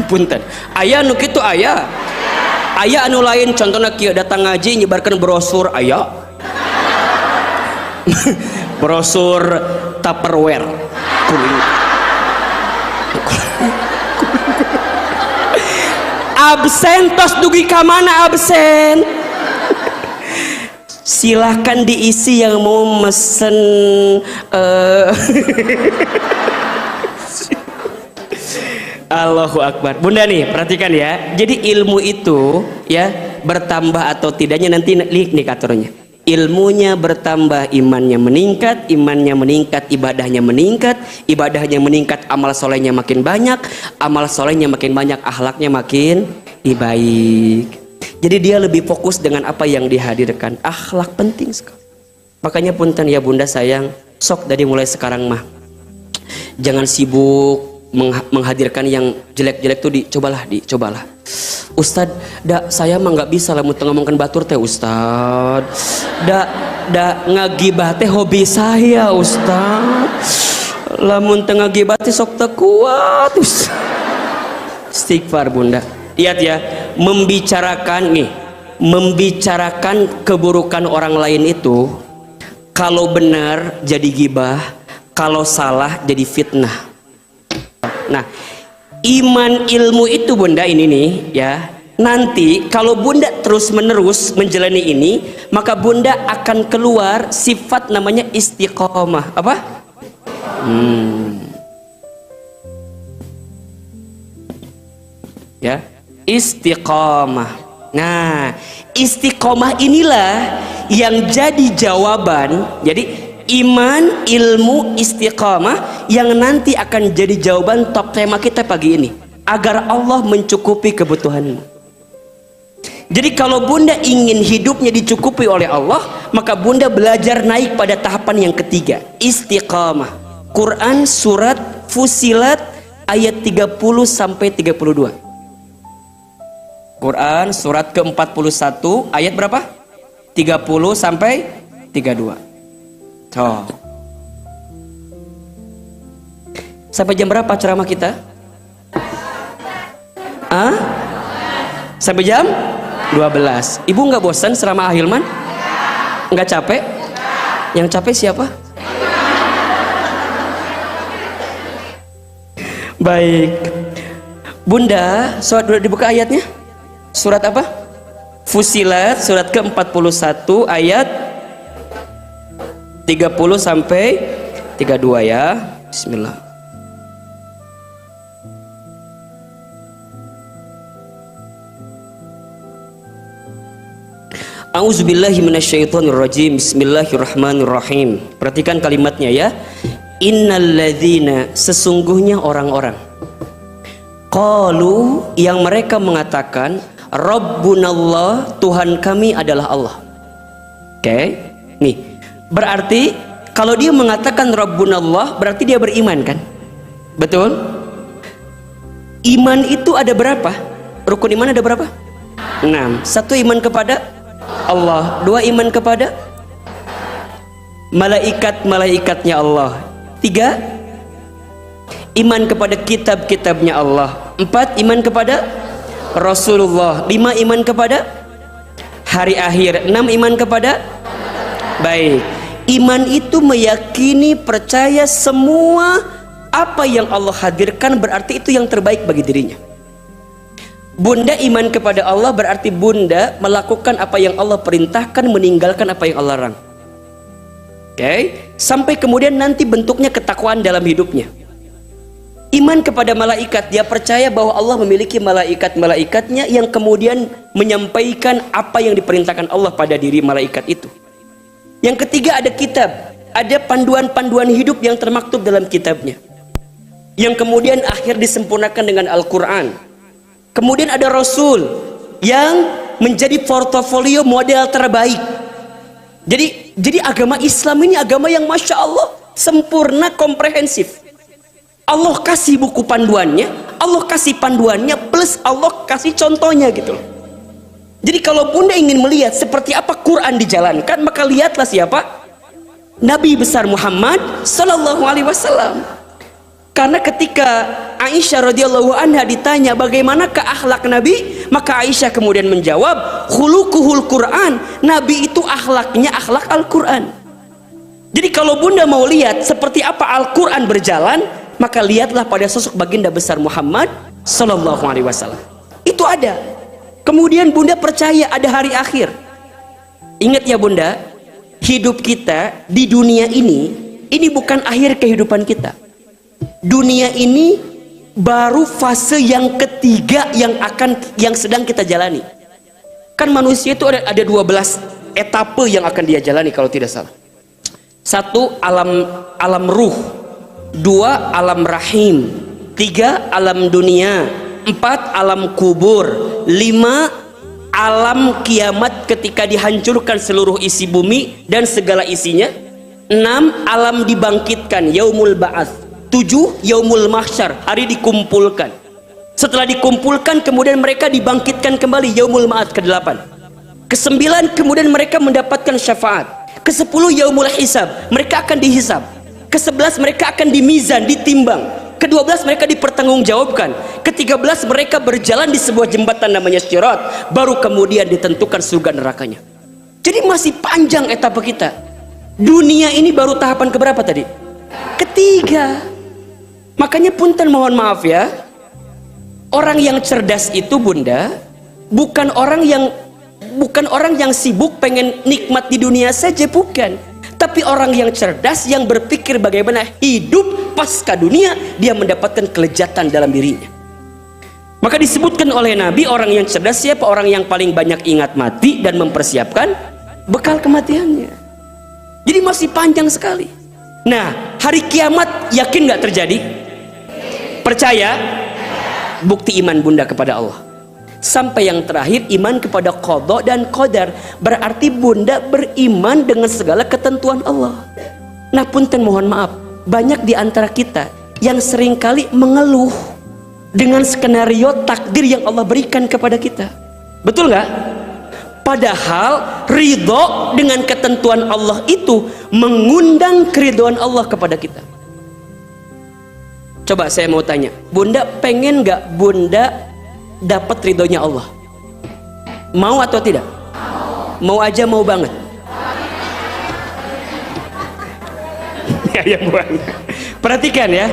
Punten. Ayah nu kitu ayah. Ayah anu lain contohnya kieu datang ngaji nyebarkan brosur ayah. Brosur Tupperware. Kuring. Absen tos dugi ka mana absen? Silahkan diisi yang mau mesen Allahu Akbar. Bunda nih perhatikan ya. Jadi ilmu itu ya bertambah atau tidaknya nanti indikatornya. Ilmunya bertambah, imannya meningkat, ibadahnya meningkat, amal solehnya makin banyak, akhlaknya makin baik. Jadi dia lebih fokus dengan apa yang dihadirkan. Akhlak penting sekali. Makanya punten ya Bunda sayang, sok dari mulai sekarang mah jangan sibuk menghadirkan yang jelek-jelek tuh dicobalah. Ustad, saya mah nggak bisa lamun ngomongkan batur teh Ustad. Ngagibah teh hobi saya Ustad. Lamun ngagibah teh sok teu kuat Ustad. Istighfar Bunda. Lihat ya, membicarakan keburukan orang lain itu kalau benar jadi gibah, kalau salah jadi fitnah. Nah, iman ilmu itu Bunda ini nih ya. Nanti kalau Bunda terus menerus menjalani ini, maka Bunda akan keluar sifat namanya istiqomah. Apa? Ya, istiqomah. Nah, istiqomah inilah yang jadi jawaban. Jadi iman, ilmu, istiqamah yang nanti akan jadi jawaban top tema kita pagi ini, agar Allah mencukupi kebutuhanmu. Jadi kalau Bunda ingin hidupnya dicukupi oleh Allah, maka Bunda belajar naik pada tahapan yang ketiga, istiqamah. Quran surat Fusilat ayat 30 sampai 32. Quran surat ke-41 ayat berapa? 30 sampai 32. Oh. Sampai jam berapa ceramah kita? Sampai jam 12. Ibu nggak bosan ceramah Ahilman? Nggak capek? Yang capek siapa? Baik. Bunda, surat dibuka ayatnya. Surat apa? Fusilat surat ke-41 ayat 30 sampai 32 ya. Bismillah. A'udzubillahi minasyaitonirrajim. Bismillahirrahmanirrahim. Perhatikan kalimatnya ya. Innalladzina, sesungguhnya orang-orang, qalu, yang mereka mengatakan, Rabbunallah, Tuhan kami adalah Allah. Oke. Nih, berarti kalau dia mengatakan Rabbunallah, berarti dia beriman kan? Betul? Iman itu ada berapa? Rukun iman ada berapa? 6. 1 iman kepada Allah, 2 iman kepada malaikat-malaikatnya Allah, 3 iman kepada kitab-kitabnya Allah, 4 iman kepada Rasulullah, 5 iman kepada hari akhir, 6 iman kepada. Baik, iman itu meyakini, percaya semua apa yang Allah hadirkan, berarti itu yang terbaik bagi dirinya. Bunda iman kepada Allah berarti Bunda melakukan apa yang Allah perintahkan, meninggalkan apa yang Allah larang. Oke, sampai kemudian nanti bentuknya ketakwaan dalam hidupnya. Iman kepada malaikat, dia percaya bahwa Allah memiliki malaikat-malaikatnya yang kemudian menyampaikan apa yang diperintahkan Allah pada diri malaikat itu. Yang ketiga ada kitab, ada panduan-panduan hidup yang termaktub dalam kitabnya, yang kemudian akhir disempurnakan dengan Al-Quran. Kemudian ada Rasul yang menjadi portofolio model terbaik Jadi agama Islam ini agama yang Masya Allah sempurna, komprehensif. Allah kasih buku panduannya, Allah kasih panduannya, plus Allah kasih contohnya gitu loh. Jadi kalau Bunda ingin melihat seperti apa Quran dijalankan, maka lihatlah siapa? Nabi besar Muhammad Sallallahu Alaihi Wasallam. Karena ketika Aisyah radhiyallahu anha ditanya bagaimanakah akhlak Nabi, maka Aisyah kemudian menjawab, khuluquhul Quran. Nabi itu akhlaknya akhlak Al-Quran. Jadi kalau Bunda mau lihat seperti apa Al-Quran berjalan, maka lihatlah pada sosok baginda besar Muhammad Sallallahu Alaihi Wasallam. Itu ada. Kemudian Bunda percaya ada hari akhir. Ingat ya Bunda, hidup kita di dunia ini bukan akhir kehidupan kita. Dunia ini baru fase yang ketiga yang sedang kita jalani. Kan manusia itu ada 12 etape yang akan dia jalani kalau tidak salah. 1 alam ruh, 2 alam rahim, 3 alam dunia, 4 alam kubur, 5 alam kiamat ketika dihancurkan seluruh isi bumi dan segala isinya, 6 alam dibangkitkan, yaumul ba'ats, 7 yaumul mahsyar, hari dikumpulkan. Setelah dikumpulkan kemudian mereka dibangkitkan kembali, yaumul ma'ad, ke-8. Ke-9 kemudian mereka mendapatkan syafaat. Ke-10 yaumul hisab, mereka akan dihisab. Ke-11 mereka akan dimizan, ditimbang. Ke-12 mereka dipertanggungjawabkan. Ke-13 mereka berjalan di sebuah jembatan namanya Sirat, baru kemudian ditentukan surga nerakanya. Jadi masih panjang etapa kita. Dunia ini baru tahapan keberapa tadi? Ketiga. Makanya punten mohon maaf ya, orang yang cerdas itu Bunda bukan orang yang sibuk pengen nikmat di dunia saja, bukan. Tapi orang yang cerdas yang berpikir bagaimana hidup pasca dunia dia mendapatkan kelezatan dalam dirinya. Maka disebutkan oleh Nabi orang yang cerdas siapa? Orang yang paling banyak ingat mati dan mempersiapkan bekal kematiannya. Jadi masih panjang sekali. Nah, hari kiamat yakin nggak terjadi? Percaya? Bukti iman Bunda kepada Allah. Sampai yang terakhir iman kepada qada dan qadar. Berarti Bunda beriman dengan segala ketentuan Allah. Nah punten mohon maaf, banyak di antara kita yang seringkali mengeluh dengan skenario takdir yang Allah berikan kepada kita. Betul nggak? Padahal ridho dengan ketentuan Allah itu mengundang keridhaan Allah kepada kita. Coba saya mau tanya, Bunda pengen nggak Bunda dapat ridhonya Allah? Mau atau tidak? Mau aja, mau banget. Ya banget. Perhatikan ya,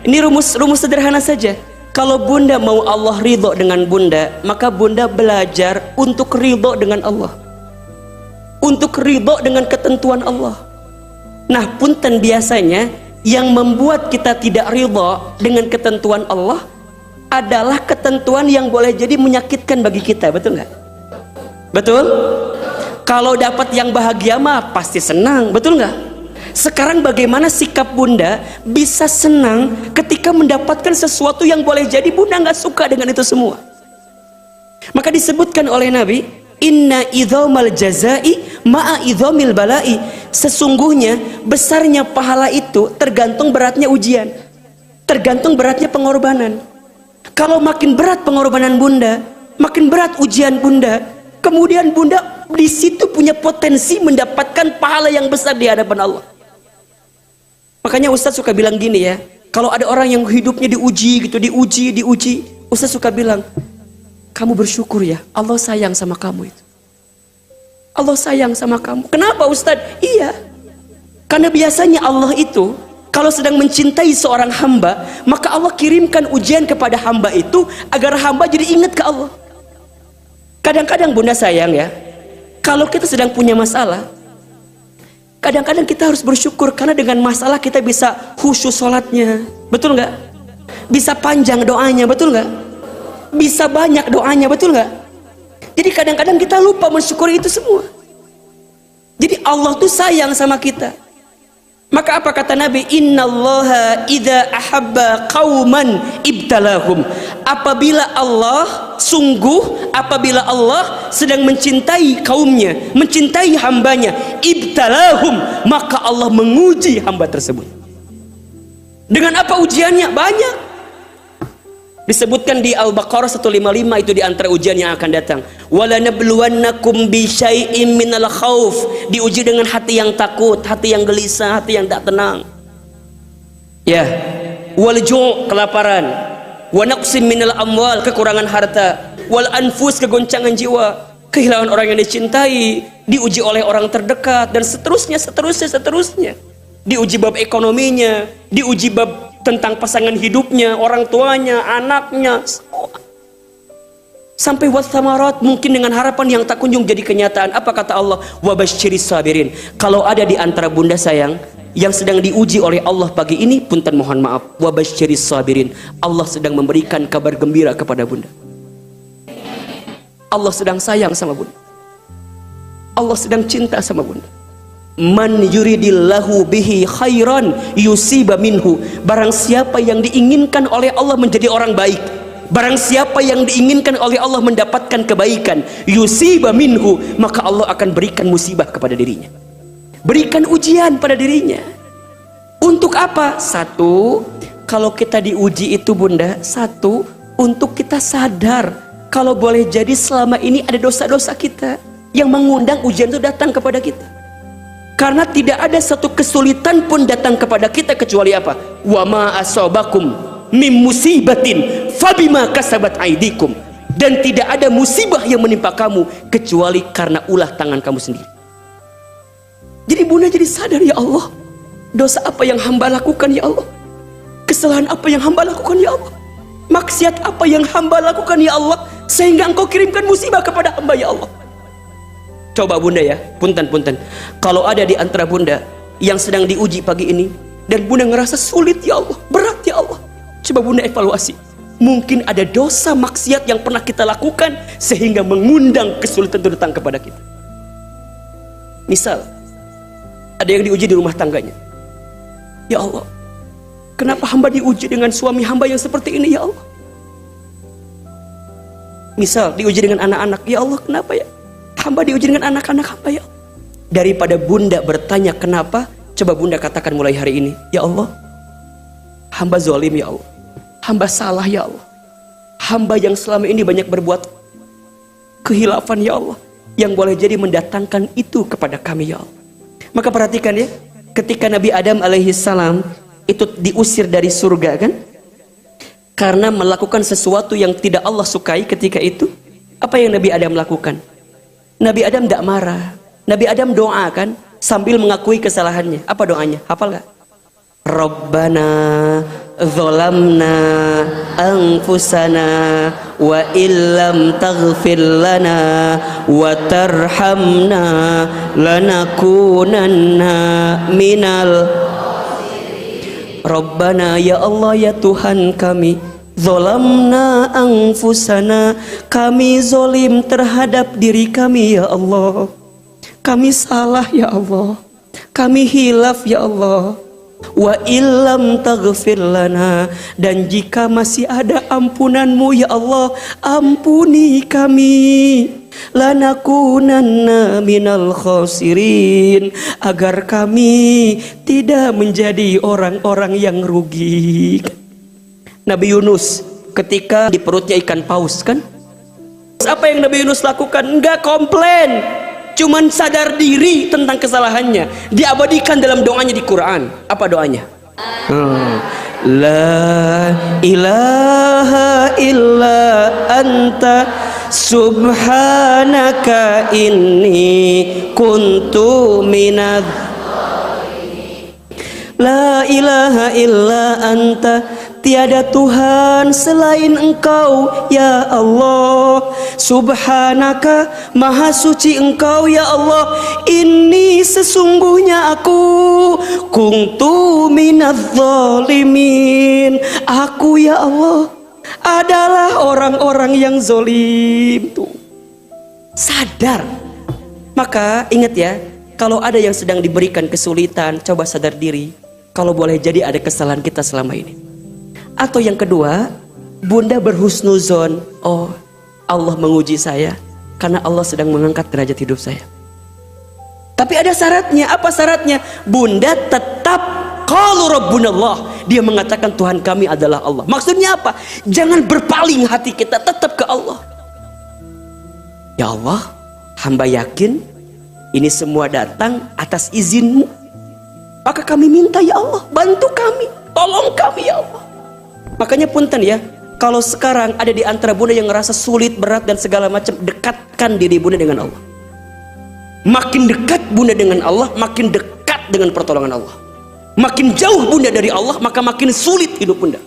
ini rumus sederhana saja. Kalau Bunda mau Allah ridho dengan Bunda, maka Bunda belajar untuk ridho dengan Allah, untuk ridho dengan ketentuan Allah. Nah punten biasanya yang membuat kita tidak ridho dengan ketentuan Allah adalah ketentuan yang boleh jadi menyakitkan bagi kita, betul nggak? Betul? Kalau dapat yang bahagia mah pasti senang, betul nggak? Sekarang bagaimana sikap Bunda bisa senang ketika mendapatkan sesuatu yang boleh jadi Bunda nggak suka dengan itu semua? Maka disebutkan oleh Nabi, inna idhomal jazai ma'a idhomil balai. Sesungguhnya besarnya pahala itu tergantung beratnya ujian, tergantung beratnya pengorbanan. Kalau makin berat pengorbanan Bunda, makin berat ujian Bunda, kemudian Bunda di situ punya potensi mendapatkan pahala yang besar di hadapan Allah. Makanya Ustadz suka bilang gini ya, kalau ada orang yang hidupnya diuji gitu, diuji, Ustadz suka bilang, kamu bersyukur ya, Allah sayang sama kamu itu. Allah sayang sama kamu. Kenapa Ustadz? Iya, karena biasanya Allah itu kalau sedang mencintai seorang hamba, maka Allah kirimkan ujian kepada hamba itu agar hamba jadi ingat ke Allah. Kadang-kadang Bunda sayang ya, kalau kita sedang punya masalah, kadang-kadang kita harus bersyukur karena dengan masalah kita bisa khusyuk sholatnya, betul nggak? Bisa panjang doanya, betul nggak? Bisa banyak doanya, betul nggak? Jadi kadang-kadang kita lupa mensyukuri itu semua. Jadi Allah tuh sayang sama kita. Maka apa kata Nabi? Innallaha idza ahabba qauman ibtalahum. Apabila Allah sedang mencintai kaumnya, mencintai hambanya, ibtalahum, maka Allah menguji hamba tersebut. Dengan apa ujiannya? Banyak. Disebutkan di Al-Baqarah 155, itu di antara ujian yang akan datang. Wala nabluwannakum bi syai'im minal khauf. Diuji dengan hati yang takut, hati yang gelisah, hati yang tak tenang. Ya. Wal ju', kelaparan. Wa naqsim minal amwal, kekurangan harta. Wal anfus, kegoncangan jiwa. Kehilangan orang yang dicintai, diuji oleh orang terdekat, dan seterusnya. Diuji bab ekonominya, diuji bab tentang pasangan hidupnya, orang tuanya, anaknya, semua. Sampai wathamarat, mungkin dengan harapan yang tak kunjung jadi kenyataan. Apa kata Allah? Wabasyiris sabirin. Kalau ada di antara bunda sayang yang sedang diuji oleh Allah pagi ini, punten mohon maaf, wabasyiris sabirin. Allah sedang memberikan kabar gembira kepada bunda. Allah sedang sayang sama bunda. Allah sedang cinta sama bunda. Man yuridillahu bihi khairan yusiba minhu. Barang siapa yang diinginkan oleh Allah menjadi orang baik, barang siapa yang diinginkan oleh Allah mendapatkan kebaikan, yusiba minhu, maka Allah akan berikan musibah kepada dirinya, berikan ujian pada dirinya. Untuk apa? Satu, kalau kita diuji itu bunda, satu, untuk kita sadar kalau boleh jadi selama ini ada dosa-dosa kita yang mengundang ujian itu datang kepada kita. Karena tidak ada satu kesulitan pun datang kepada kita kecuali apa? Wa ma asabakum mim musibatin fabima kasabat aidikum. Dan tidak ada musibah yang menimpa kamu kecuali karena ulah tangan kamu sendiri. Jadi bunda jadi sadar, ya Allah, dosa apa yang hamba lakukan ya Allah, kesalahan apa yang hamba lakukan ya Allah, maksiat apa yang hamba lakukan ya Allah, sehingga engkau kirimkan musibah kepada hamba ya Allah. Coba bunda ya, punten. Kalau ada di antara bunda yang sedang diuji pagi ini, dan bunda ngerasa sulit ya Allah, berat ya Allah, coba bunda evaluasi. Mungkin ada dosa maksiat yang pernah kita lakukan sehingga mengundang kesulitan itu datang kepada kita. Misal, ada yang diuji di rumah tangganya. Ya Allah, kenapa hamba diuji dengan suami hamba yang seperti ini ya Allah? Misal, diuji dengan anak-anak. Ya Allah, kenapa ya hamba diuji dengan anak-anak hamba ya Allah? Daripada bunda bertanya kenapa, coba bunda katakan mulai hari ini, ya Allah, hamba zalim ya Allah, hamba salah ya Allah, hamba yang selama ini banyak berbuat kehilafan ya Allah, yang boleh jadi mendatangkan itu kepada kami ya Allah. Maka perhatikan ya, ketika Nabi Adam alaihissalam itu diusir dari surga kan, karena melakukan sesuatu yang tidak Allah sukai ketika itu, apa yang Nabi Adam lakukan? Nabi Adam tidak marah. Nabi Adam doa kan, sambil mengakui kesalahannya. Apa doanya? Hafal gak? Rabbana zolamna anfusana wa illam taghfir lana wa tarhamna lanakunanna minal. Rabbana, ya Allah ya Tuhan kami, zolamna anfusana, kami zolim terhadap diri kami ya Allah, kami salah ya Allah, kami hilaf ya Allah. Wa illam taghfir lana, dan jika masih ada ampunanmu ya Allah, ampuni kami. Lanakunanna minal khasirin, agar kami tidak menjadi orang-orang yang rugi. Nabi Yunus ketika di perutnya ikan paus kan, apa yang Nabi Yunus lakukan? Enggak komplain, cuman sadar diri tentang kesalahannya. Diabadikan dalam doanya di Quran. Apa doanya? La ilaha illa anta subhanaka inni kuntu minad. La ilaha illa anta, tiada Tuhan selain Engkau ya Allah. Subhanaka, maha suci Engkau ya Allah. Ini sesungguhnya aku kuntu minadz zalimin, aku ya Allah adalah orang-orang yang zalim. Tuh, sadar. Maka ingat ya, kalau ada yang sedang diberikan kesulitan, coba sadar diri. Kalau boleh jadi ada kesalahan kita selama ini. Atau yang kedua, bunda berhusnuzon, oh Allah menguji saya karena Allah sedang mengangkat derajat hidup saya. Tapi ada syaratnya. Apa syaratnya? Bunda tetap qalu rabbunallah. Dia mengatakan Tuhan kami adalah Allah. Maksudnya apa? Jangan berpaling hati kita, tetap ke Allah. Ya Allah, hamba yakin ini semua datang atas izin-Mu. Maka kami minta ya Allah, bantu kami, tolong kami ya Allah. Makanya punten ya, kalau sekarang ada di antara bunda yang ngerasa sulit, berat dan segala macam, dekatkan diri bunda dengan Allah. Makin dekat bunda dengan Allah, makin dekat dengan pertolongan Allah. Makin jauh bunda dari Allah, maka makin sulit hidup bunda.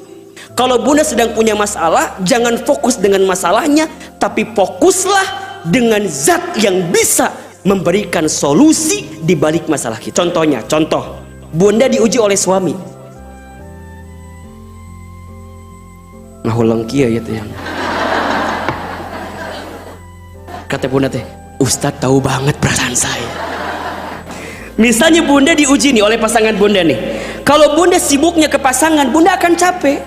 Kalau bunda sedang punya masalah, jangan fokus dengan masalahnya, tapi fokuslah dengan zat yang bisa memberikan solusi di balik masalah kita. Contoh, bunda diuji oleh suami. Ngahulang kia gitu yang. Kata bunda teh, Ustadz tahu banget perasaan saya. Misalnya bunda diuji nih oleh pasangan bunda nih. Kalau bunda sibuknya ke pasangan, bunda akan capek.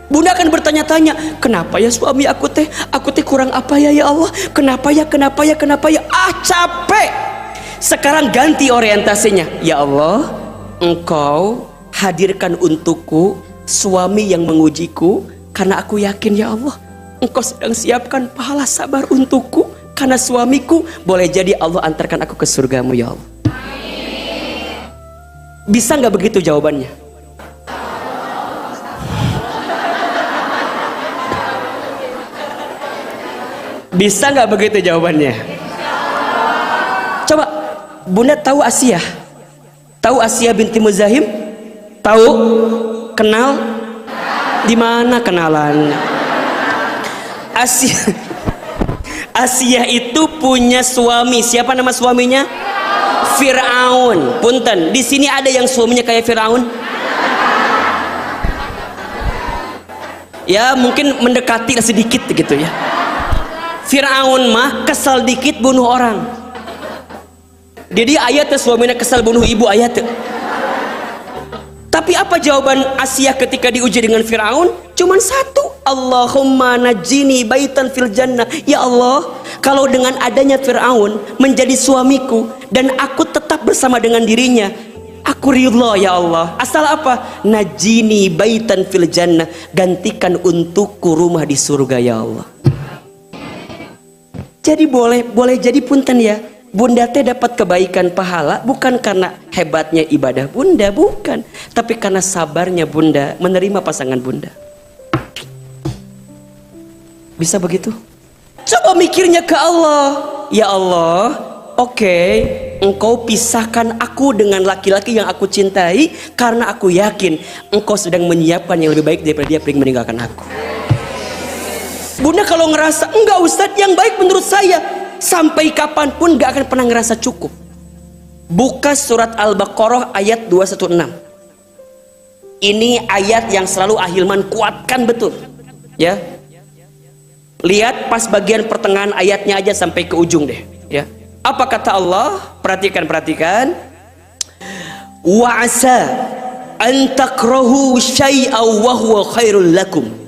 Bunda akan bertanya-tanya, kenapa ya suami aku teh kurang apa ya Allah? Kenapa ya? Capek. Sekarang ganti orientasinya. Ya Allah, Engkau hadirkan untukku suami yang mengujiku, karena aku yakin ya Allah, Engkau sedang siapkan pahala sabar untukku, karena suamiku boleh jadi Allah antarkan aku ke surgamu ya Allah. Bisa nggak begitu jawabannya? Bisa nggak begitu jawabannya? Coba, bunda tahu Asiyah? Tahu Asiyah binti Muzahim? Tahu? Kenal? Di mana kenalan? Asiyah itu punya suami. Siapa nama suaminya? Fir'aun. Punten, di sini ada yang suaminya kayak Fir'aun? Ya mungkin mendekati sedikit gitu ya. Fir'aun mah kesal dikit bunuh orang. Jadi ayatnya suaminya kesal bunuh ibu ayatnya. Tapi apa jawaban Asiyah ketika diuji dengan Fir'aun? Cuman satu, Allahumma najini baitan fil jannah. Ya Allah, kalau dengan adanya Fir'aun menjadi suamiku dan aku tetap bersama dengan dirinya, aku ridha ya Allah. Asal apa? Najini baitan fil jannah, gantikan untukku rumah di surga ya Allah. Jadi boleh jadi punten ya, bunda teh dapat kebaikan pahala bukan karena hebatnya ibadah bunda, bukan, tapi karena sabarnya bunda menerima pasangan bunda. Bisa begitu? Coba mikirnya ke Allah. Ya Allah, oke, Engkau pisahkan aku dengan laki-laki yang aku cintai karena aku yakin Engkau sedang menyiapkan yang lebih baik daripada dia pergi meninggalkan aku. Bunda kalau ngerasa enggak Ustadz, yang baik menurut saya, sampai kapanpun gak akan pernah ngerasa cukup. Buka surat Al-Baqarah ayat 216. Ini ayat yang selalu Ahilman kuatkan betul ya. Lihat pas bagian pertengahan ayatnya aja sampai ke ujung deh ya. Apa kata Allah? Perhatikan. Wa asa an takrahu syai'aw wa huwa khairul lakum.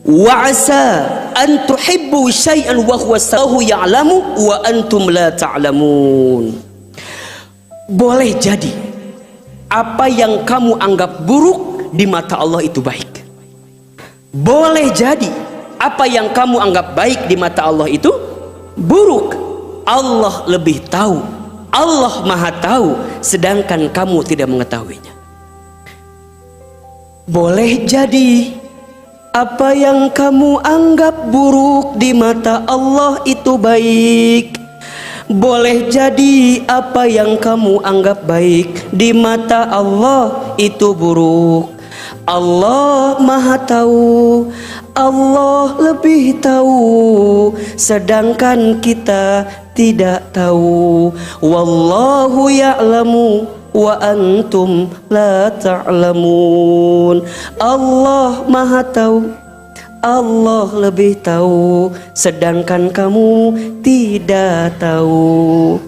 Wa asa an tuhibbu syai'an wa huwa sahu ya'lamu wa antum la ta'lamun. Boleh jadi apa yang kamu anggap buruk di mata Allah itu baik. Boleh jadi apa yang kamu anggap baik di mata Allah itu buruk. Allah lebih tahu, Allah maha tahu, sedangkan kamu tidak mengetahuinya. Boleh jadi apa yang kamu anggap buruk di mata Allah itu baik. Boleh jadi apa yang kamu anggap baik di mata Allah itu buruk. Allah maha tahu, Allah lebih tahu, sedangkan kita tidak tahu. Wallahu ya'lamu wa antum la ta'lamun. Allah maha tahu, Allah lebih tahu, sedangkan kamu tidak tahu.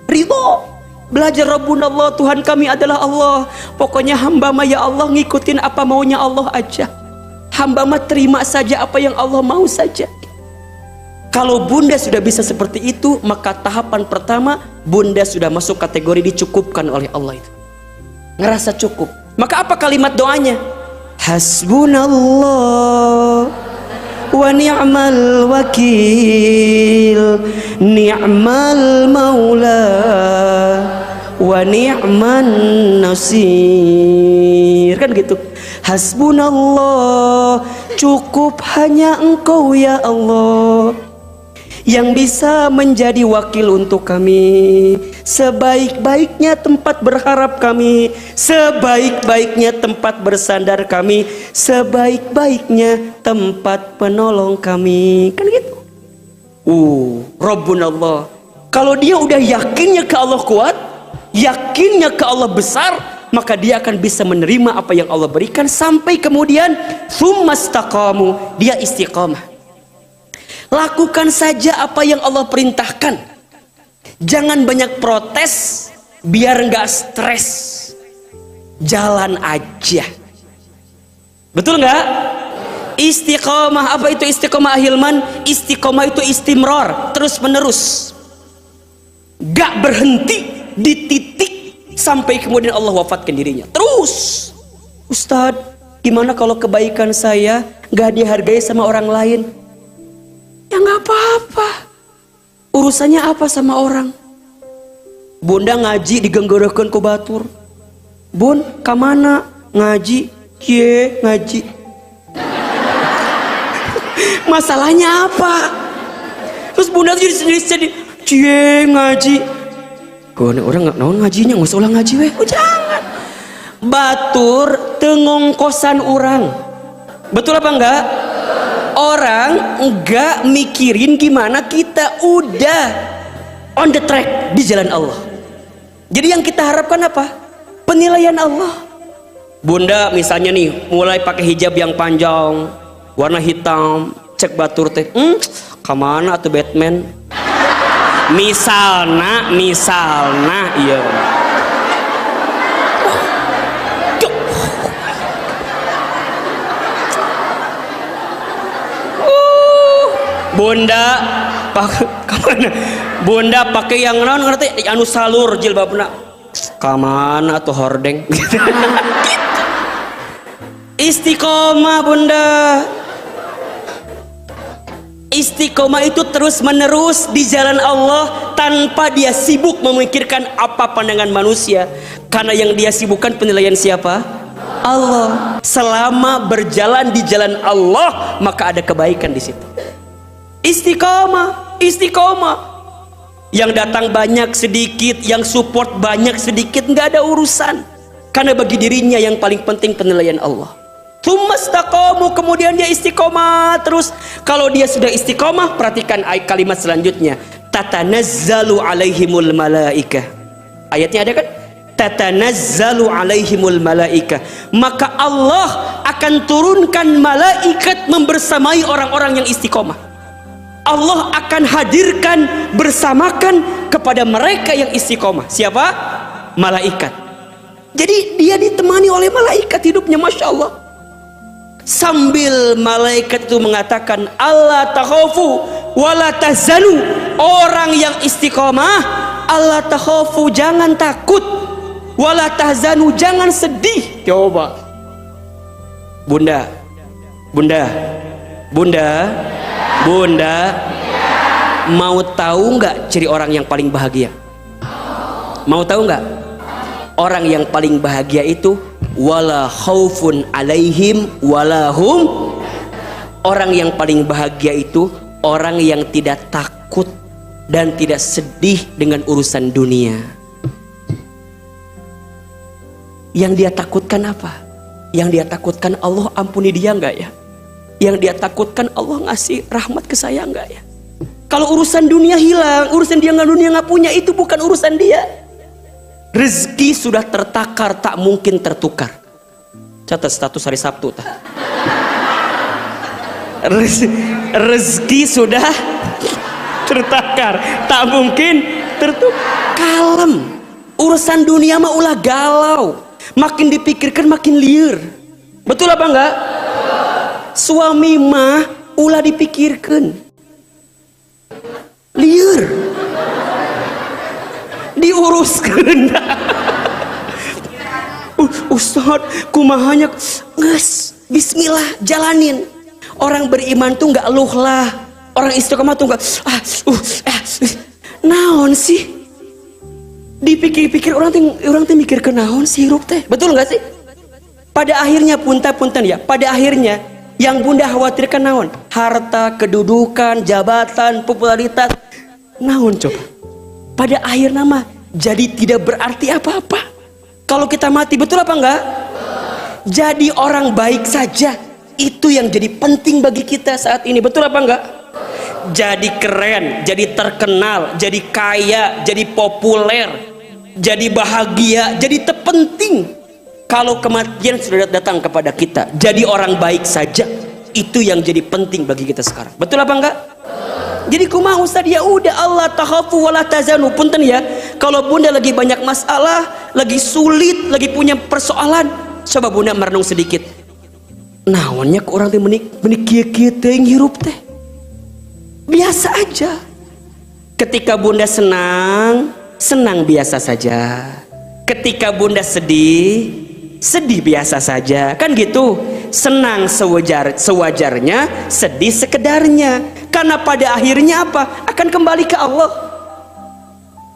Ridho. Belajar Rabbunallah, Tuhan kami adalah Allah. Pokoknya hamba mah ya Allah ngikutin apa maunya Allah aja. Hamba mah terima saja apa yang Allah mau saja. Kalau bunda sudah bisa seperti itu, maka tahapan pertama bunda sudah masuk kategori dicukupkan oleh Allah itu. Ngerasa cukup. Maka apa kalimat doanya? Hasbunallah wa ni'mal wakil, ni'mal maula wa ni'man nasir. Kan gitu. Hasbunallah, cukup hanya Engkau ya Allah yang bisa menjadi wakil untuk kami. Sebaik-baiknya tempat berharap kami, sebaik-baiknya tempat bersandar kami, sebaik-baiknya tempat penolong kami. Kan gitu. Rabbunallah. Kalau dia udah yakinnya ke Allah kuat, yakinnya ke Allah besar, maka dia akan bisa menerima apa yang Allah berikan. Sampai kemudian tsumastaqamu, dia istiqamah. Lakukan saja apa yang Allah perintahkan. Jangan banyak protes, biar nggak stres. Jalan aja. Betul nggak? Istiqamah, apa itu istiqamah Hilman? Istiqamah itu istimror, terus menerus. Gak berhenti di titik sampai kemudian Allah wafatkan dirinya. Terus, Ustadz, gimana kalau kebaikan saya gak dihargai sama orang lain? Ya gak apa-apa. Urusannya apa sama orang? Bunda ngaji digenggorokan ku batur. Bun, kamana? Ngaji. Cie, ngaji. Masalahnya apa? Terus bunda jadi sendiri. Cie, ngaji. Orang nggak naon ngajinya, nggak usah ulang ngaji weh. Jangan. Batur tengongkosan orang. Betul apa enggak? Orang enggak mikirin gimana kita udah on the track di jalan Allah. Jadi yang kita harapkan apa? Penilaian Allah. Bunda misalnya nih mulai pakai hijab yang panjang, warna hitam, cek batur teh, kemana tuh Batman? Misalna iya. Bunda kemana? Bunda pakai yang non ngerti anu salur jilbabna. Kamana tuh hordeng? Istiqomah bunda. Istiqomah itu terus menerus di jalan Allah tanpa dia sibuk memikirkan apa pandangan manusia, karena yang dia sibukkan penilaian siapa? Allah. Selama berjalan di jalan Allah maka ada kebaikan di situ. Istiqomah. Yang datang banyak sedikit, yang support banyak sedikit, nggak ada urusan, karena bagi dirinya yang paling penting penilaian Allah. Tsumastaqamu, kemudian dia istiqomah terus. Kalau dia sudah istiqomah, perhatikan kalimat selanjutnya. Tatanazzalu alaihimul malaikah. Ayatnya ada kan? Tatanazzalu alaihimul malaikah. Maka Allah akan turunkan malaikat membersamai orang-orang yang istiqomah. Allah akan hadirkan bersamakan kepada mereka yang istiqomah. Siapa? Malaikat. Jadi dia ditemani oleh malaikat hidupnya, Masya Allah. Sambil malaikat itu mengatakan Allah takhafu wala tahzanu. Orang yang istiqomah, Allah takhafu, jangan takut, wala tahzanu, jangan sedih. Coba Bunda mau tahu nggak ciri orang yang paling bahagia? Mau tahu nggak? Orang yang paling bahagia itu wala khaufun alaihim walahum. Orang yang paling bahagia itu orang yang tidak takut dan tidak sedih dengan urusan dunia. Yang dia takutkan apa? Yang dia takutkan Allah ampuni dia nggak ya? Yang dia takutkan Allah ngasih rahmat ke saya nggak ya? Kalau urusan dunia hilang, urusan dia nggak punya, itu bukan urusan dia. Rezeki sudah tertakar, tak mungkin tertukar. Catat status hari Sabtu. Rezeki sudah tertakar, tak mungkin tertukar. Kalem. Urusan dunia mah ulah galau, makin dipikirkan makin liar. Betul apa enggak? Suami mah ulah dipikirkan liar, diuruskan. Ustad kumahanya nges, bismillah jalanin. Orang beriman tuh nggak eluh lah, orang istiqomah tuh nggak naon sih, dipikir-pikir orang teh mikir ke naon sih hirup teh. Betul nggak sih? Pada akhirnya punten ya, pada akhirnya yang bunda khawatirkan naon? Harta, kedudukan, jabatan, popularitas, naon coba? Pada akhir nama jadi tidak berarti apa-apa kalau kita mati. Betul apa enggak? Jadi orang baik saja, itu yang jadi penting bagi kita saat ini. Betul apa enggak? Jadi keren, jadi terkenal, jadi kaya, jadi populer, jadi bahagia, jadi terpenting. Kalau kematian sudah datang kepada kita, jadi orang baik saja, itu yang jadi penting bagi kita sekarang. Betul apa enggak? Jadi kumaha Ustaz, ya udah, Allah takhafu wala tazanu. Punten ya, kalau bunda lagi banyak masalah, lagi sulit, lagi punya persoalan, coba bunda merenung sedikit. Naonnya ke orang teh menik kieu-kieu teh hirup teh. Biasa aja. Ketika bunda senang, senang biasa saja. Ketika bunda sedih, sedih biasa saja. Kan gitu. Senang sewajarnya, sedih sekedarnya. Karena pada akhirnya apa? Akan kembali ke Allah.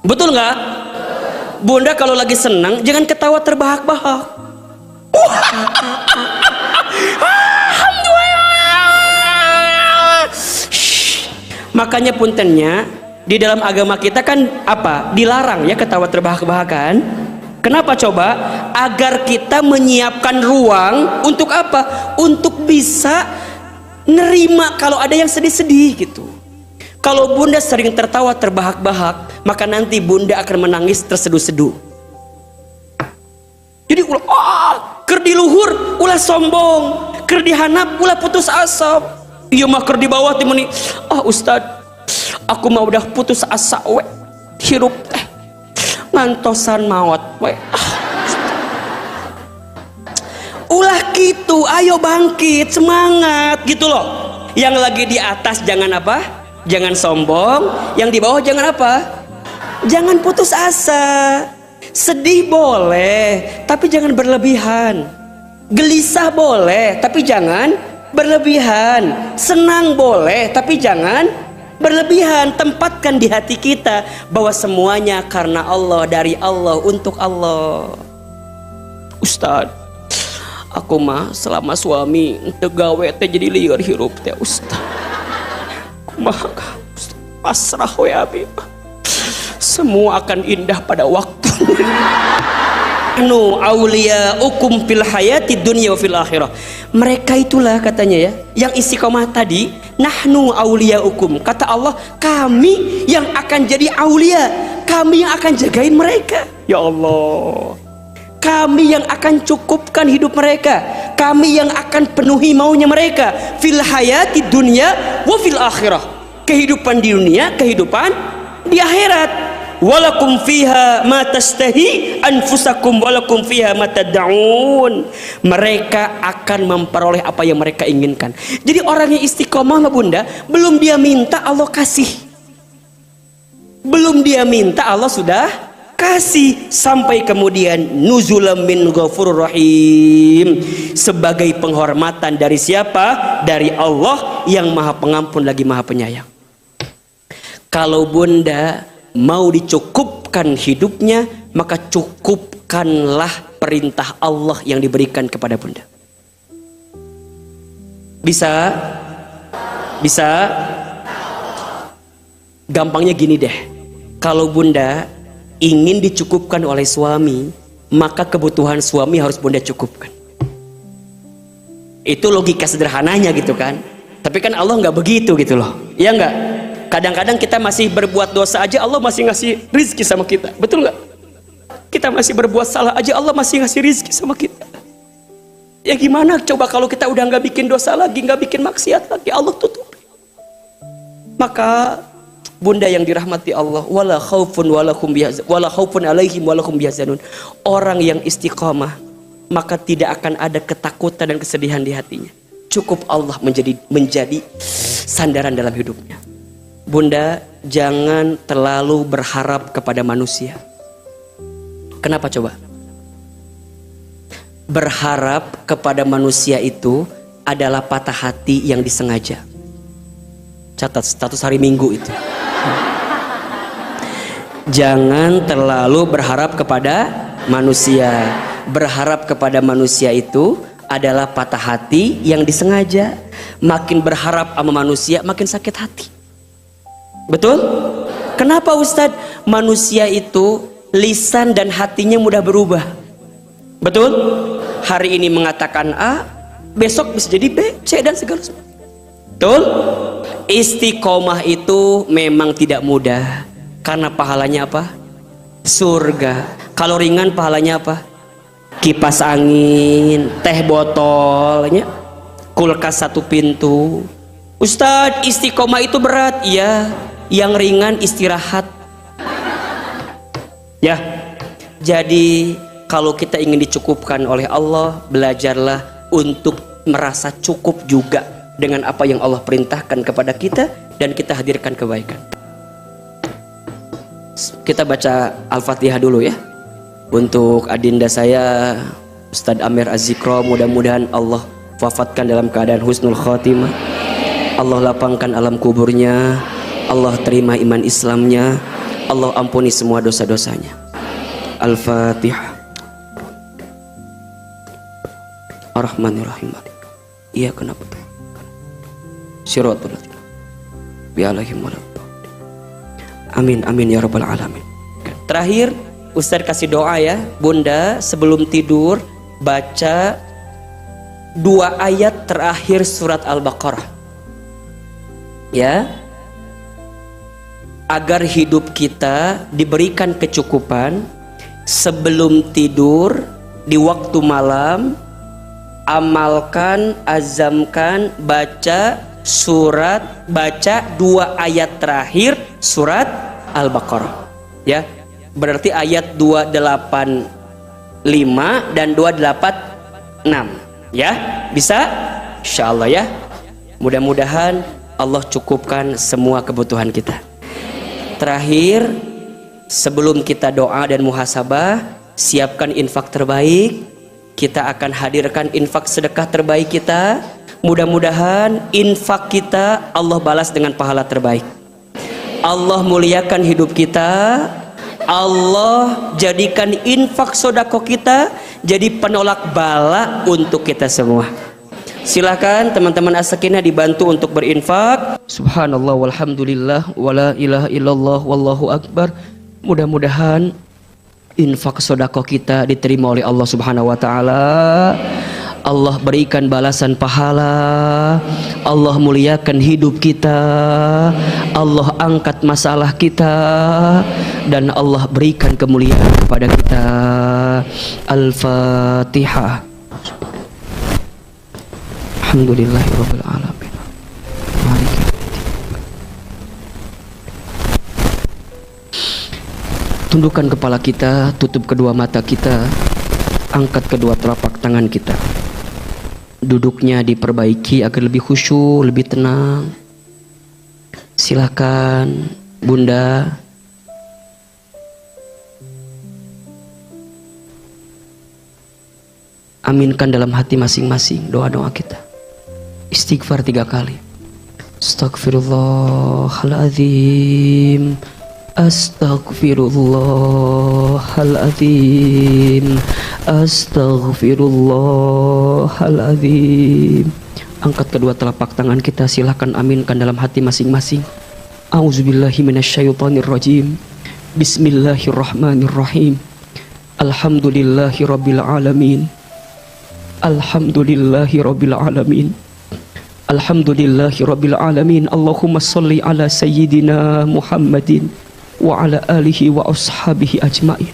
Betul nggak? Bunda kalau lagi senang jangan ketawa terbahak-bahak. Makanya puntennya di dalam agama kita kan apa? Dilarang ya ketawa terbahak-bahakan. Kenapa coba? Agar kita menyiapkan ruang untuk apa? Untuk bisa nerima kalau ada yang sedih-sedih gitu. Kalau bunda sering tertawa terbahak-bahak, maka nanti bunda akan menangis terseduh-seduh. Jadi ulah ker di luhur ulah sombong, ker di hanap ulah putus asa. Iya mah ker di bawah timuni. Ustad, aku mah udah putus asa we. Hirup ngantosan maut we. Ulah gitu, ayo bangkit, semangat gitu loh. Yang lagi di atas jangan apa? Jangan sombong. Yang di bawah jangan apa? Jangan putus asa. Sedih boleh, tapi jangan berlebihan. Gelisah boleh, tapi jangan berlebihan. Senang boleh, tapi jangan berlebihan. Tempatkan di hati kita bahwa semuanya karena Allah, dari Allah, untuk Allah. Ustad, aku mah selama suami teu gawe teh jadi lieur hirup teh Ustaz. Kumaha pasrah we abi. Semua akan indah pada waktunya. Nu auliyaukum fil hayati dunya wa fil akhirah. Mereka itulah katanya ya, yang istiqomah tadi, nahnu auliyaukum. Kata Allah, kami yang akan jadi aulia, kami yang akan jagain mereka. Ya Allah. Kami yang akan cukupkan hidup mereka, kami yang akan penuhi maunya mereka. Fil hayati dunya wa fil akhirah. Kehidupan di dunia, kehidupan di akhirat. Walakum fiha ma tastahi anfusakum walakum fiha ma tad'un. Mereka akan memperoleh apa yang mereka inginkan. Jadi orang yang istiqomah bunda, belum dia minta Allah kasih. Belum dia minta Allah sudah kasih, sampai kemudian nuzulam min ghafurur rahim, sebagai penghormatan dari siapa? Dari Allah yang maha pengampun lagi maha penyayang. Kalau bunda mau dicukupkan hidupnya, maka cukupkanlah perintah Allah yang diberikan kepada bunda. Bisa? Bisa? Gampangnya gini deh, kalau bunda ingin dicukupkan oleh suami, maka kebutuhan suami harus bunda cukupkan. Itu logika sederhananya gitu kan. Tapi kan Allah nggak begitu gitu loh. Iya nggak? Kadang-kadang kita masih berbuat dosa aja Allah masih ngasih rizki sama kita. Betul nggak? Kita masih berbuat salah aja Allah masih ngasih rizki sama kita. Ya gimana coba kalau kita udah nggak bikin dosa lagi, nggak bikin maksiat lagi, Allah tutup. Maka Bunda yang dirahmati Allah, wala khaufun alaihim wala hum yahzanun. Orang yang istiqamah, maka tidak akan ada ketakutan dan kesedihan di hatinya. Cukup Allah menjadi sandaran dalam hidupnya. Bunda, jangan terlalu berharap kepada manusia. Kenapa coba? Berharap kepada manusia itu adalah patah hati yang disengaja. Catat status hari Minggu itu. Jangan terlalu berharap kepada manusia. Berharap kepada manusia itu adalah patah hati yang disengaja. Makin berharap sama manusia makin sakit hati. Betul? Kenapa Ustadz? Manusia itu lisan dan hatinya mudah berubah. Betul? Hari ini mengatakan A, besok bisa jadi B, C dan segala sesuatu. Betul? Istiqomah itu memang tidak mudah. Karena pahalanya apa? Surga. Kalau ringan pahalanya apa? Kipas angin, teh botolnya, kulkas 1 pintu. Ustadz, istiqomah itu berat. Iya, yang ringan istirahat. Ya. Jadi kalau kita ingin dicukupkan oleh Allah, belajarlah untuk merasa cukup juga dengan apa yang Allah perintahkan kepada kita, dan kita hadirkan kebaikan. Kita baca Al-Fatihah dulu ya. Untuk adinda saya Ustadz Amir Az-Zikro, mudah-mudahan Allah wafatkan dalam keadaan husnul khotimah. Allah lapangkan alam kuburnya, Allah terima iman Islamnya, Allah ampuni semua dosa-dosanya. Al-Fatihah. Ar-Rahmanir-Rahim. Iya, kenapa tuh? Siratul bi'alaihim waladhdallin. Amin amin ya rabbal alamin. Terakhir Ustadz kasih doa ya. Bunda sebelum tidur baca 2 ayat terakhir surat Al-Baqarah ya, agar hidup kita diberikan kecukupan. Sebelum tidur di waktu malam, amalkan, azamkan baca 2 ayat terakhir surat Al-Baqarah ya. Berarti ayat 285 dan 286 ya. Bisa? Insyaallah ya. Mudah-mudahan Allah cukupkan semua kebutuhan kita. Terakhir, sebelum kita doa dan muhasabah, siapkan infak terbaik. Kita akan hadirkan infak sedekah terbaik kita. Mudah-mudahan infak kita Allah balas dengan pahala terbaik. Allah muliakan hidup kita. Allah jadikan infak sodako kita jadi penolak bala untuk kita semua. Silakan teman-teman as-sakinah dibantu untuk berinfak. Subhanallah walhamdulillah wala ilaha illallah wallahu akbar. Mudah-mudahan infak sodako kita diterima oleh Allah Subhanahu wa ta'ala. Allah berikan balasan pahala, Allah muliakan hidup kita, Allah angkat masalah kita, dan Allah berikan kemuliaan kepada kita. Al-Fatihah. Alhamdulillahirabbil alamin. Tundukkan kepala kita, tutup kedua mata kita, angkat kedua telapak tangan kita. Duduknya diperbaiki agar lebih khusyuk, lebih tenang. Silakan Bunda. Aminkan dalam hati masing-masing doa-doa kita. Istighfar 3 kali. Astaghfirullahaladzim, Astaghfirullahaladzim, Astaghfirullahaladzim. Angkat kedua telapak tangan kita, silakan aminkan dalam hati masing-masing. A'udzubillahi minasyaitonirrajim. Bismillahirrahmanirrahim. Alhamdulillahirabbil alamin. Alhamdulillahirabbil alamin. Alhamdulillahirabbil alamin. Allahumma shalli ala sayyidina Muhammadin wa ala alihi wa ashabihi ajmain.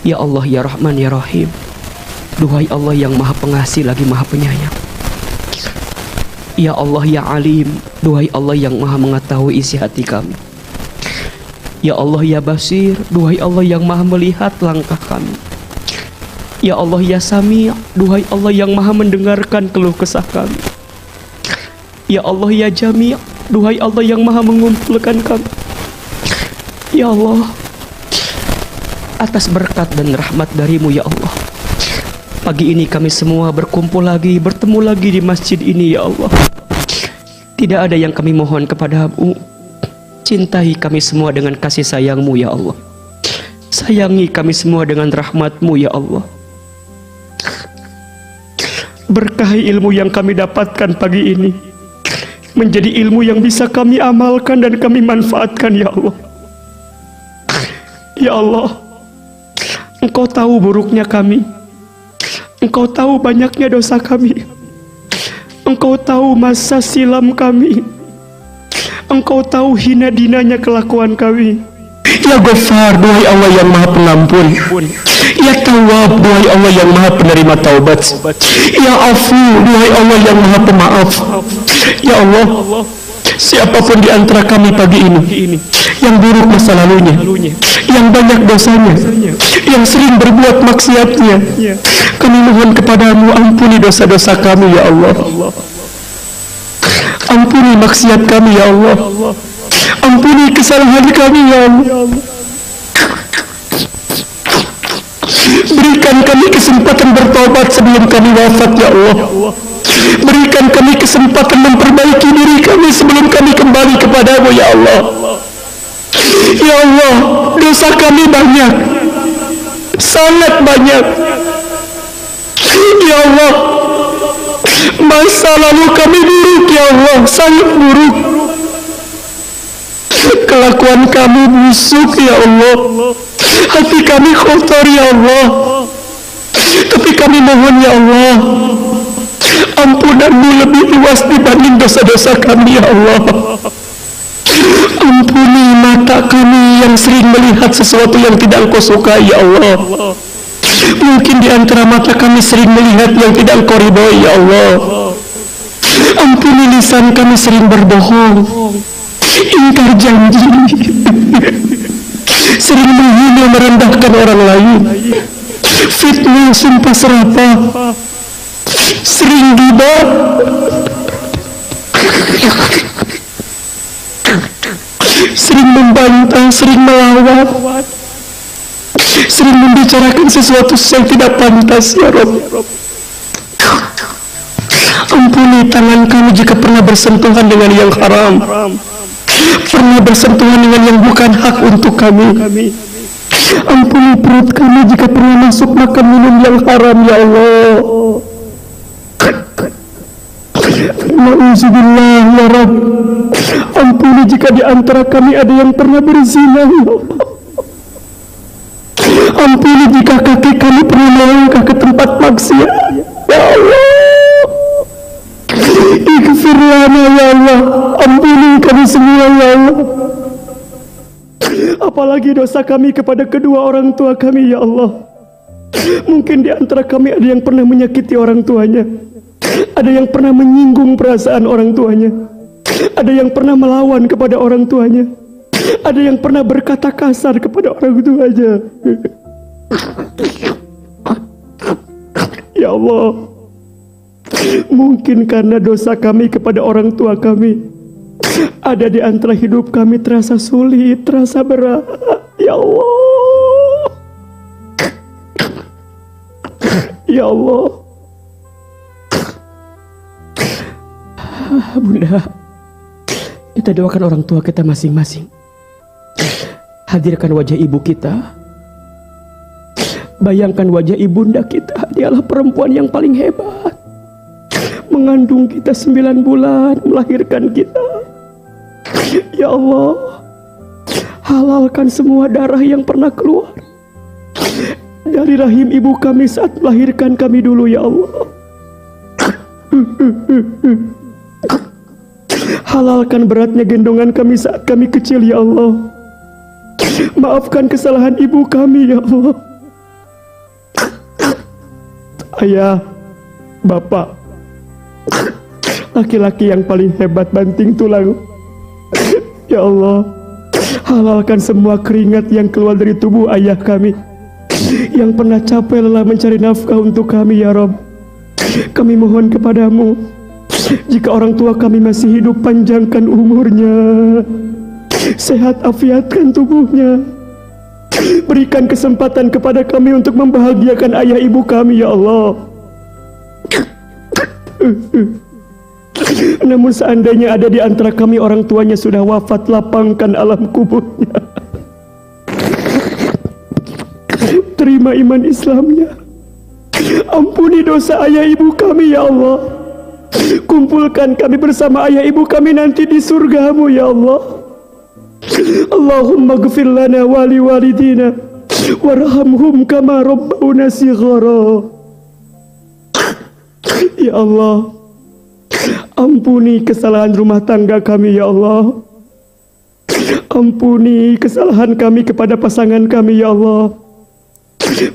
Ya Allah, ya Rahman, ya Rahim. Duhai Allah yang maha pengasih lagi maha penyayang, Ya Allah ya Alim, duhai Allah yang maha mengetahui isi hati kami. Ya Allah ya Basir, duhai Allah yang maha melihat langkah kami. Ya Allah ya Sami', duhai Allah yang maha mendengarkan keluh kesah kami. Ya Allah ya Jami', duhai Allah yang maha mengumpulkan kami. Ya Allah, atas berkat dan rahmat darimu ya Allah, pagi ini kami semua berkumpul lagi, bertemu lagi di masjid ini ya Allah. Tidak ada yang kami mohon kepadamu, cintai kami semua dengan kasih sayangmu ya Allah. Sayangi kami semua dengan rahmatmu ya Allah. Berkahi ilmu yang kami dapatkan pagi ini menjadi ilmu yang bisa kami amalkan dan kami manfaatkan ya Allah. Ya Allah, Engkau tahu buruknya kami, Engkau tahu banyaknya dosa kami, Engkau tahu masa silam kami, Engkau tahu hina dinanya kelakuan kami. Ya Ghaffar, duhai Allah yang maha pengampun. Ya Tawwab, duhai Allah yang maha penerima taubat. Ya Afu, duhai Allah yang maha pemaaf. Ya Allah, siapapun di antara kami pagi ini yang buruk masa lalunya, yang banyak dosanya, yang sering berbuat maksiatnya, kami mohon kepadamu, ampuni dosa-dosa kami ya Allah. Ampuni maksiat kami ya Allah. Ampuni kesalahan kami ya Allah. Berikan kami kesempatan bertobat sebelum kami wafat ya Allah. Berikan kami kesempatan memperbaiki diri kami sebelum kami kembali kepadamu ya Allah. Ya Allah, dosa kami banyak, sangat banyak. Ya Allah, masa lalu kami buruk ya Allah, sangat buruk. Kelakuan kami busuk ya Allah, hati kami kotor ya Allah. Tapi kami mohon ya Allah, ampunanmu lebih luas dibanding dosa-dosa kami ya Allah. Ampuni mata kami yang sering melihat sesuatu yang tidak Engkau sukai ya Allah. Mungkin di antara mata kami sering melihat yang tidak Engkau ridhoi ya Allah. Ampuni lisan kami sering berbohong, ingkar janji, sering menghina merendahkan orang lain, fitnah sumpah serapah, sering ghibah, sering membantah, sering melawan, sering membicarakan sesuatu yang tidak pantas ya Rabb. Ampuni tangan kami jika pernah bersentuhan dengan yang haram, pernah bersentuhan dengan yang bukan hak untuk kami. Ampuni perut kami jika pernah masuk makan minum yang haram ya Allah. Na'udzubillah ya Rabb. Ampuni jika di antara kami ada yang pernah berzina ya Allah. Ampuni jika kaki kami pernah melangkah ke tempat maksiat ya Allah. Ighfir lana ya Allah. Ampuni kami semua ya Allah. Apalagi dosa kami kepada kedua orang tua kami ya Allah. Mungkin di antara kami ada yang pernah menyakiti orang tuanya, ada yang pernah menyinggung perasaan orang tuanya, ada yang pernah melawan kepada orang tuanya, ada yang pernah berkata kasar kepada orang tuanya. Ya Allah, mungkin karena dosa kami kepada orang tua kami, ada di antara hidup kami terasa sulit, terasa berat. Ya Allah, ya Allah. Bunda, kita doakan orang tua kita masing-masing. Hadirkan wajah ibu kita. Bayangkan wajah ibunda kita, dialah perempuan yang paling hebat, mengandung kita 9 bulan, melahirkan kita. Ya Allah, halalkan semua darah yang pernah keluar dari rahim ibu kami saat melahirkan kami dulu ya Allah. Halalkan beratnya gendongan kami saat kami kecil ya Allah. Maafkan kesalahan ibu kami ya Allah. Ayah, bapak, laki-laki yang paling hebat banting tulang. Ya Allah, halalkan semua keringat yang keluar dari tubuh ayah kami yang pernah capek lelah mencari nafkah untuk kami ya Rabb. Kami mohon kepadamu, jika orang tua kami masih hidup, panjangkan umurnya, sehat afiatkan tubuhnya, berikan kesempatan kepada kami untuk membahagiakan ayah ibu kami ya Allah. Namun seandainya ada di antara kami orang tuanya sudah wafat, lapangkan alam kuburnya, terima iman Islamnya, ampuni dosa ayah ibu kami ya Allah, kumpulkan kami bersama ayah ibu kami nanti di surgamu ya Allah. Allahumma ghfir lana wa li walidina warhamhum kama rabbawna shighara. Ya Allah, ampuni kesalahan rumah tangga kami ya Allah, ampuni kesalahan kami kepada pasangan kami ya Allah.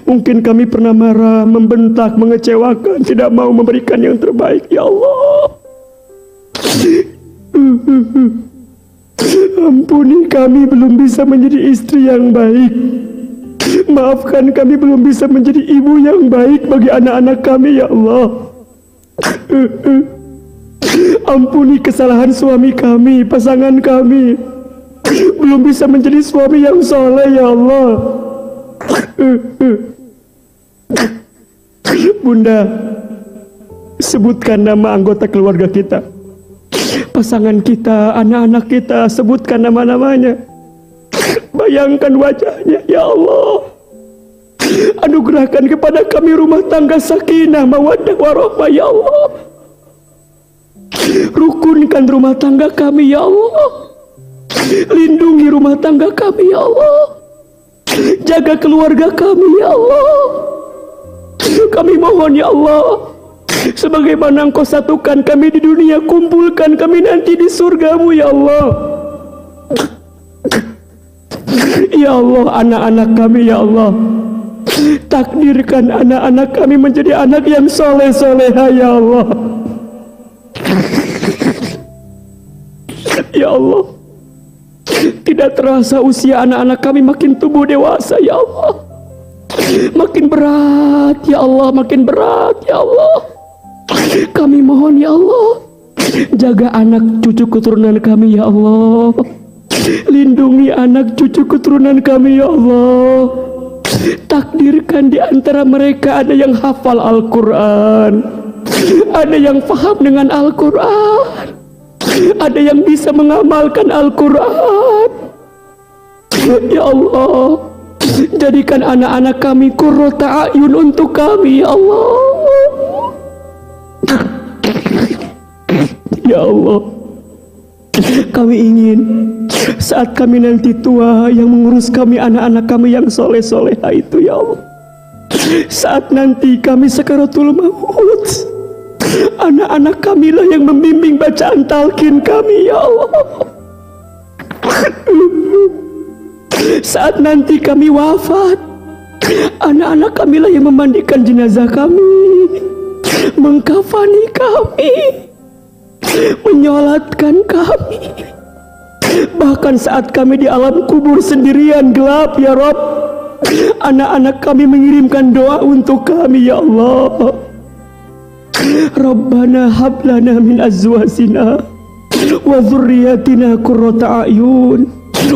Mungkin kami pernah marah, membentak, mengecewakan, tidak mau memberikan yang terbaik ya Allah. Ampuni kami belum bisa menjadi istri yang baik, maafkan kami belum bisa menjadi ibu yang baik bagi anak-anak kami ya Allah. Ampuni kesalahan suami kami, pasangan kami, belum bisa menjadi suami yang soleh ya Allah. Bunda, sebutkan nama anggota keluarga kita, pasangan kita, anak-anak kita, sebutkan nama-namanya, bayangkan wajahnya ya Allah. Anugerahkan kepada kami rumah tangga sakinah, mawaddah warahmah ya Allah. Rukunkan rumah tangga kami ya Allah, lindungi rumah tangga kami ya Allah, jaga keluarga kami ya Allah. Kami mohon ya Allah, sebagaimana Engkau satukan kami di dunia, kumpulkan kami nanti di surgamu ya Allah. Ya Allah, anak-anak kami ya Allah, takdirkan anak-anak kami menjadi anak yang soleh-soleha ya Allah. Ya Allah, tidak terasa usia anak-anak kami makin tumbuh dewasa ya Allah, makin berat ya Allah, makin berat ya Allah. Kami mohon ya Allah, jaga anak cucu keturunan kami ya Allah, lindungi anak cucu keturunan kami ya Allah. Takdirkan di antara mereka ada yang hafal Al-Quran, ada yang faham dengan Al-Quran, ada yang bisa mengamalkan Al-Quran. Ya Allah, jadikan anak-anak kami qurrata a'yun untuk kami ya Allah. Ya Allah, kami ingin saat kami nanti tua, yang mengurus kami anak-anak kami yang soleh-soleha itu ya Allah. Saat nanti kami sakaratul maut, anak-anak kami lah yang membimbing bacaan talqin kami ya Allah. Saat nanti kami wafat, anak-anak kami lah yang memandikan jenazah kami, mengkafani kami, menyolatkan kami. Bahkan saat kami di alam kubur sendirian gelap ya Rabb, anak-anak kami mengirimkan doa untuk kami ya Allah. Rabbana hablana min azwajina wa dzurriyyatina qurrata a'yun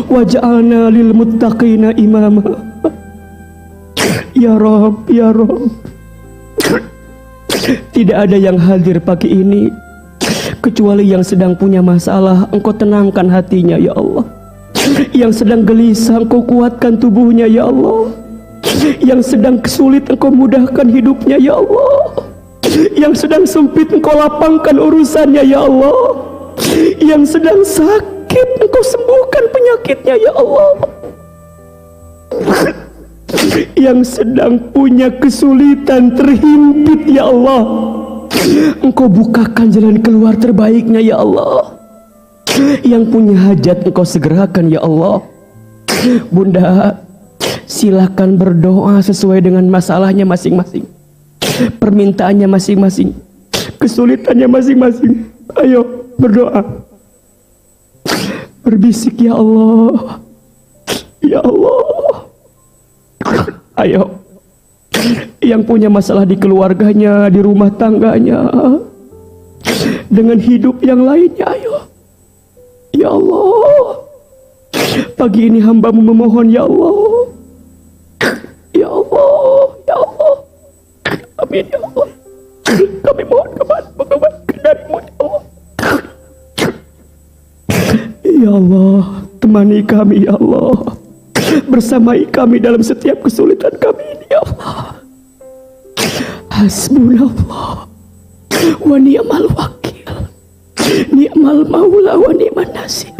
waj'alna lil muttaqina imama. Ya Rabb, ya Rabb, tidak ada yang hadir pagi ini kecuali yang sedang punya masalah. Engkau tenangkan hatinya ya Allah. Yang sedang gelisah, Engkau kuatkan tubuhnya ya Allah. Yang sedang kesulit, Engkau mudahkan hidupnya ya Allah. Yang sedang sempit, Engkau lapangkan urusannya ya Allah. Yang sedang sakit, Engkau sembuhkan penyakitnya ya Allah. Yang sedang punya kesulitan, terhimpit ya Allah, Engkau bukakan jalan keluar terbaiknya ya Allah. Yang punya hajat, Engkau segerakan ya Allah. Bunda, silakan berdoa sesuai dengan masalahnya masing-masing, permintaannya masing-masing, kesulitannya masing-masing. Ayo berdoa. Berbisik, ya Allah. Ya Allah. Ayo. Yang punya masalah di keluarganya, di rumah tangganya, dengan hidup yang lainnya, ayo. Ya Allah. Pagi ini hamba-Mu memohon, ya Allah. Ya Allah. Ya Allah. Amin, ya Allah. Kami mohon kebaikan dari-Mu, ya Allah. Ya Allah, temani kami, ya Allah. Bersamai kami dalam setiap kesulitan kami ini, ya Allah. Hasbunallah wa ni'mal wakil, ni'mal maula wa ni'man nasir.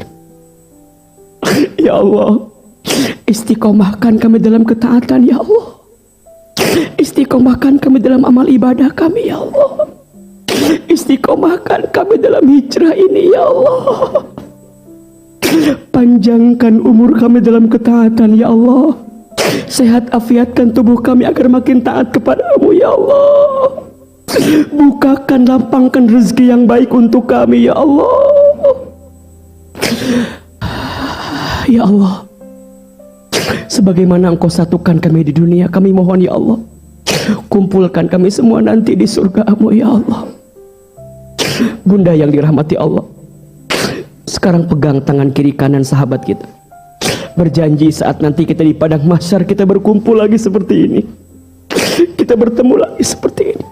Ya Allah, istiqomahkan kami dalam ketaatan, ya Allah. Istiqomahkan kami dalam amal ibadah kami, ya Allah. Istiqomahkan kami dalam hijrah ini, ya Allah. Panjangkan umur kami dalam ketaatan, ya Allah. Sehat afiatkan tubuh kami agar makin taat kepada-Mu, ya Allah. Bukakan, lapangkan rezeki yang baik untuk kami, ya Allah. Ya Allah, sebagaimana Engkau satukan kami di dunia, kami mohon, ya Allah, kumpulkan kami semua nanti di surga-Mu, ya Allah. Bunda yang dirahmati Allah, sekarang pegang tangan kiri kanan sahabat kita. Berjanji saat nanti kita di padang mahsyar kita berkumpul lagi seperti ini. Kita bertemu lagi seperti ini.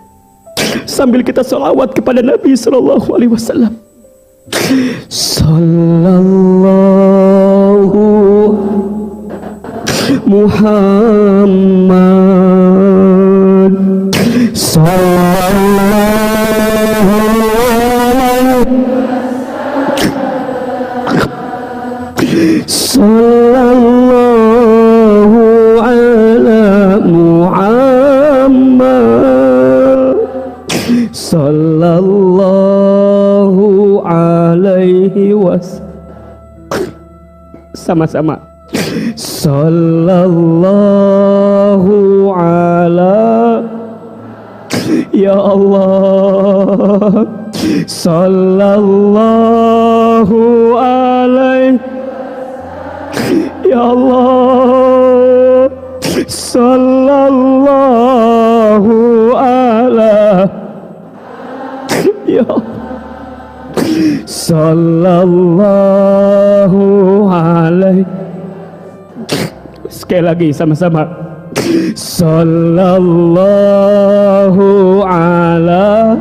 Sambil kita sholawat kepada Nabi Sallallahu Alaihi Wasallam. Sallallahu Muhammad Sallallahu ala Muhammad Sallallahu alaihi wasallam. Sama-sama. Sallallahu ala, ya Allah. Sallallahu alaihi, ya Allah. Sallallahu ala, ya Allah. Sallallahu alaihi. Sekali lagi sama-sama. Sallallahu ala,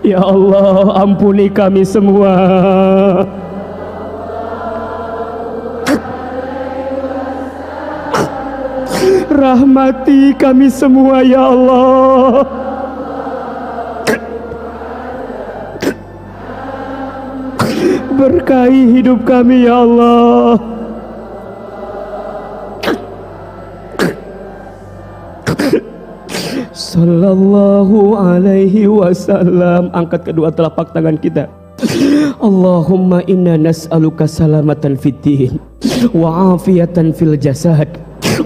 ya Allah, ampuni kami semua. Rahmati kami semua, ya Allah. Berkahi hidup kami, ya Allah. Sallallahu alaihi wasallam. Angkat kedua telapak tangan kita. Allahumma inna nas'aluka salamatan fid din wa afiyatan fil jasad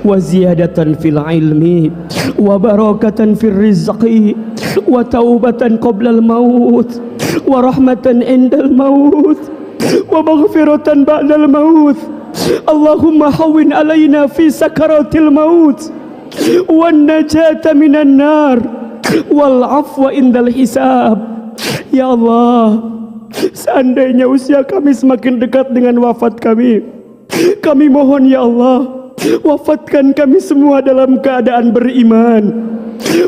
wa ziyadatan fil ilmi wa barakatan fil rizqi wa taubatan qabla al maut wa rahmatan indal maut wa maghfiratan ba'dal maut. Allahumma hawwin alaina fi sakaratil maut wan najata minan nar wal afwa indal hisab. Ya Allah, seandainya usia kami semakin dekat dengan wafat kami, kami mohon, ya Allah, wafatkan kami semua dalam keadaan beriman.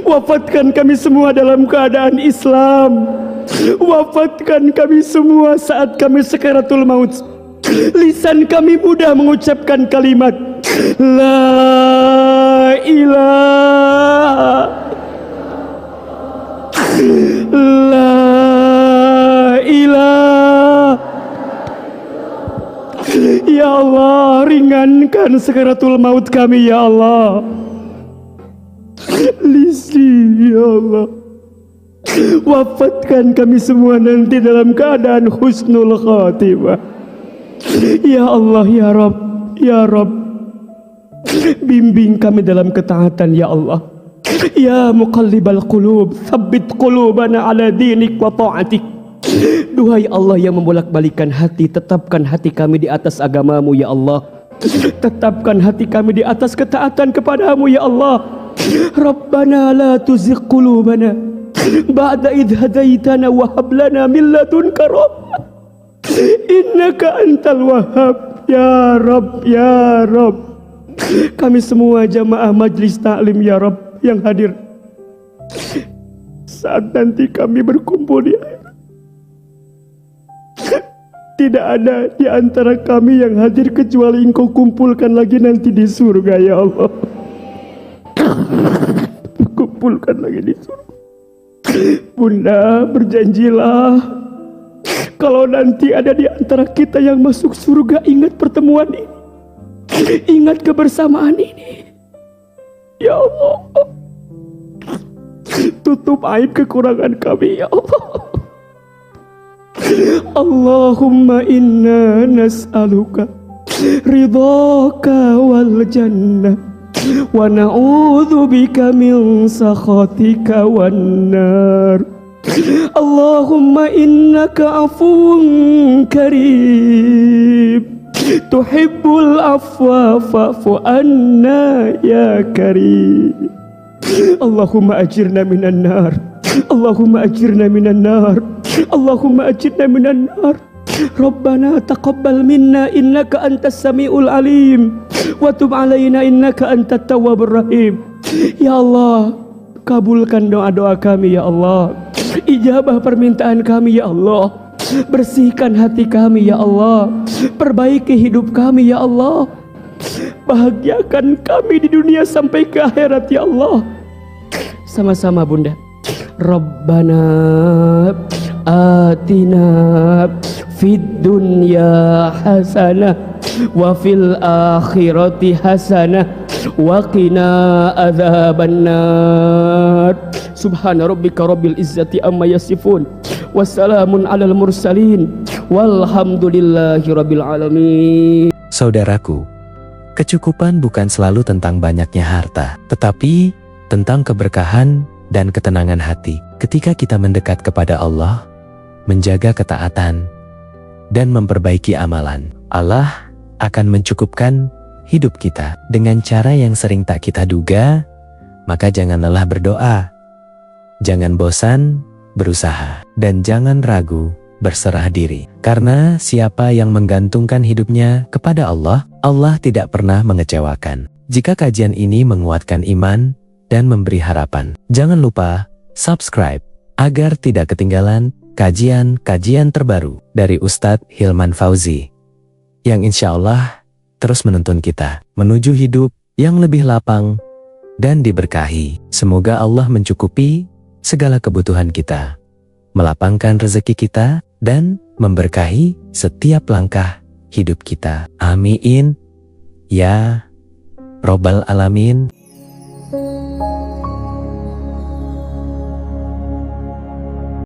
Wafatkan kami semua dalam keadaan Islam. Wafatkan kami semua saat kami sakaratul maut. Lisan kami mudah mengucapkan kalimat La ilaha, La ilaha. Ya Allah, ringankan sakaratul maut kami, ya Allah. Lisi, ya Allah. Wafatkan kami semua nanti dalam keadaan husnul khatimah. Ya Allah, ya Rabb, ya Rabb. Bimbing kami dalam ketaatan, ya Allah. Ya muqallibal qulub, tsabbit qulubana ala dinik wa ta'atik. Duhai Allah yang membolak-balikan hati, tetapkan hati kami di atas agamamu ya Allah. Tetapkan hati kami di atas ketaatan kepadamu ya Allah. Rabbana la tuzigh qulubana ba'da idh hadaitana wa hab lana min ladunka rahmah innaka antal wahhab. Ya Rabb, ya Rabb, kami semua jamaah majlis taklim ya Rabb yang hadir, saat nanti kami berkumpul di akhirat, tidak ada di antara kami yang hadir kecuali Engkau kumpulkan lagi nanti di surga ya Allah. Kumpulkan lagi di surga. Bunda, berjanjilah kalau nanti ada di antara kita yang masuk surga, ingat pertemuan ini, ingat kebersamaan ini ya Allah. Tutup aib kekurangan kami ya Allah. Allahumma inna nas'aluka ridhaka wal jannah wa na'udzu bika min sakhatika wan nar. Allahumma innaka afuwun karim tuhibbul afwa fa'fu anna ya karim. Allahumma ajirna minan nar, Allahumma ajirna minan nar, Allahumma ajirna minan nar. Rabbana taqabbal minna innaka antas samiul alim wa tub alaina innaka antat tawwabur rahim. Ya Allah, kabulkan doa-doa kami ya Allah. Ijabah permintaan kami ya Allah. Bersihkan hati kami ya Allah. Perbaiki hidup kami ya Allah. Bahagiakan kami di dunia sampai ke akhirat ya Allah. Sama-sama Bunda. Rabbana atina fid dunya hasanah wa fil akhirati hasanah wa qina adzabannar. Subhana rabbika rabbil izzati amma yasifun, wassalamun alal mursalin, walhamdulillahi rabbil alamin. Saudaraku, kecukupan bukan selalu tentang banyaknya harta, tetapi tentang keberkahan dan ketenangan hati. Ketika kita mendekat kepada Allah, menjaga ketaatan, dan memperbaiki amalan, Allah akan mencukupkan hidup kita dengan cara yang sering tak kita duga. Maka jangan lelah berdoa, jangan bosan berusaha, dan jangan ragu berserah diri. Karena siapa yang menggantungkan hidupnya kepada Allah, Allah tidak pernah mengecewakan. Jika kajian ini menguatkan iman dan memberi harapan, jangan lupa subscribe agar tidak ketinggalan kajian-kajian terbaru dari Ustadz Hilman Fauzi, yang insya Allah terus menuntun kita menuju hidup yang lebih lapang dan diberkahi. Semoga Allah mencukupi segala kebutuhan kita, melapangkan rezeki kita, dan memberkahi setiap langkah hidup kita. Amin ya Robbal Alamin.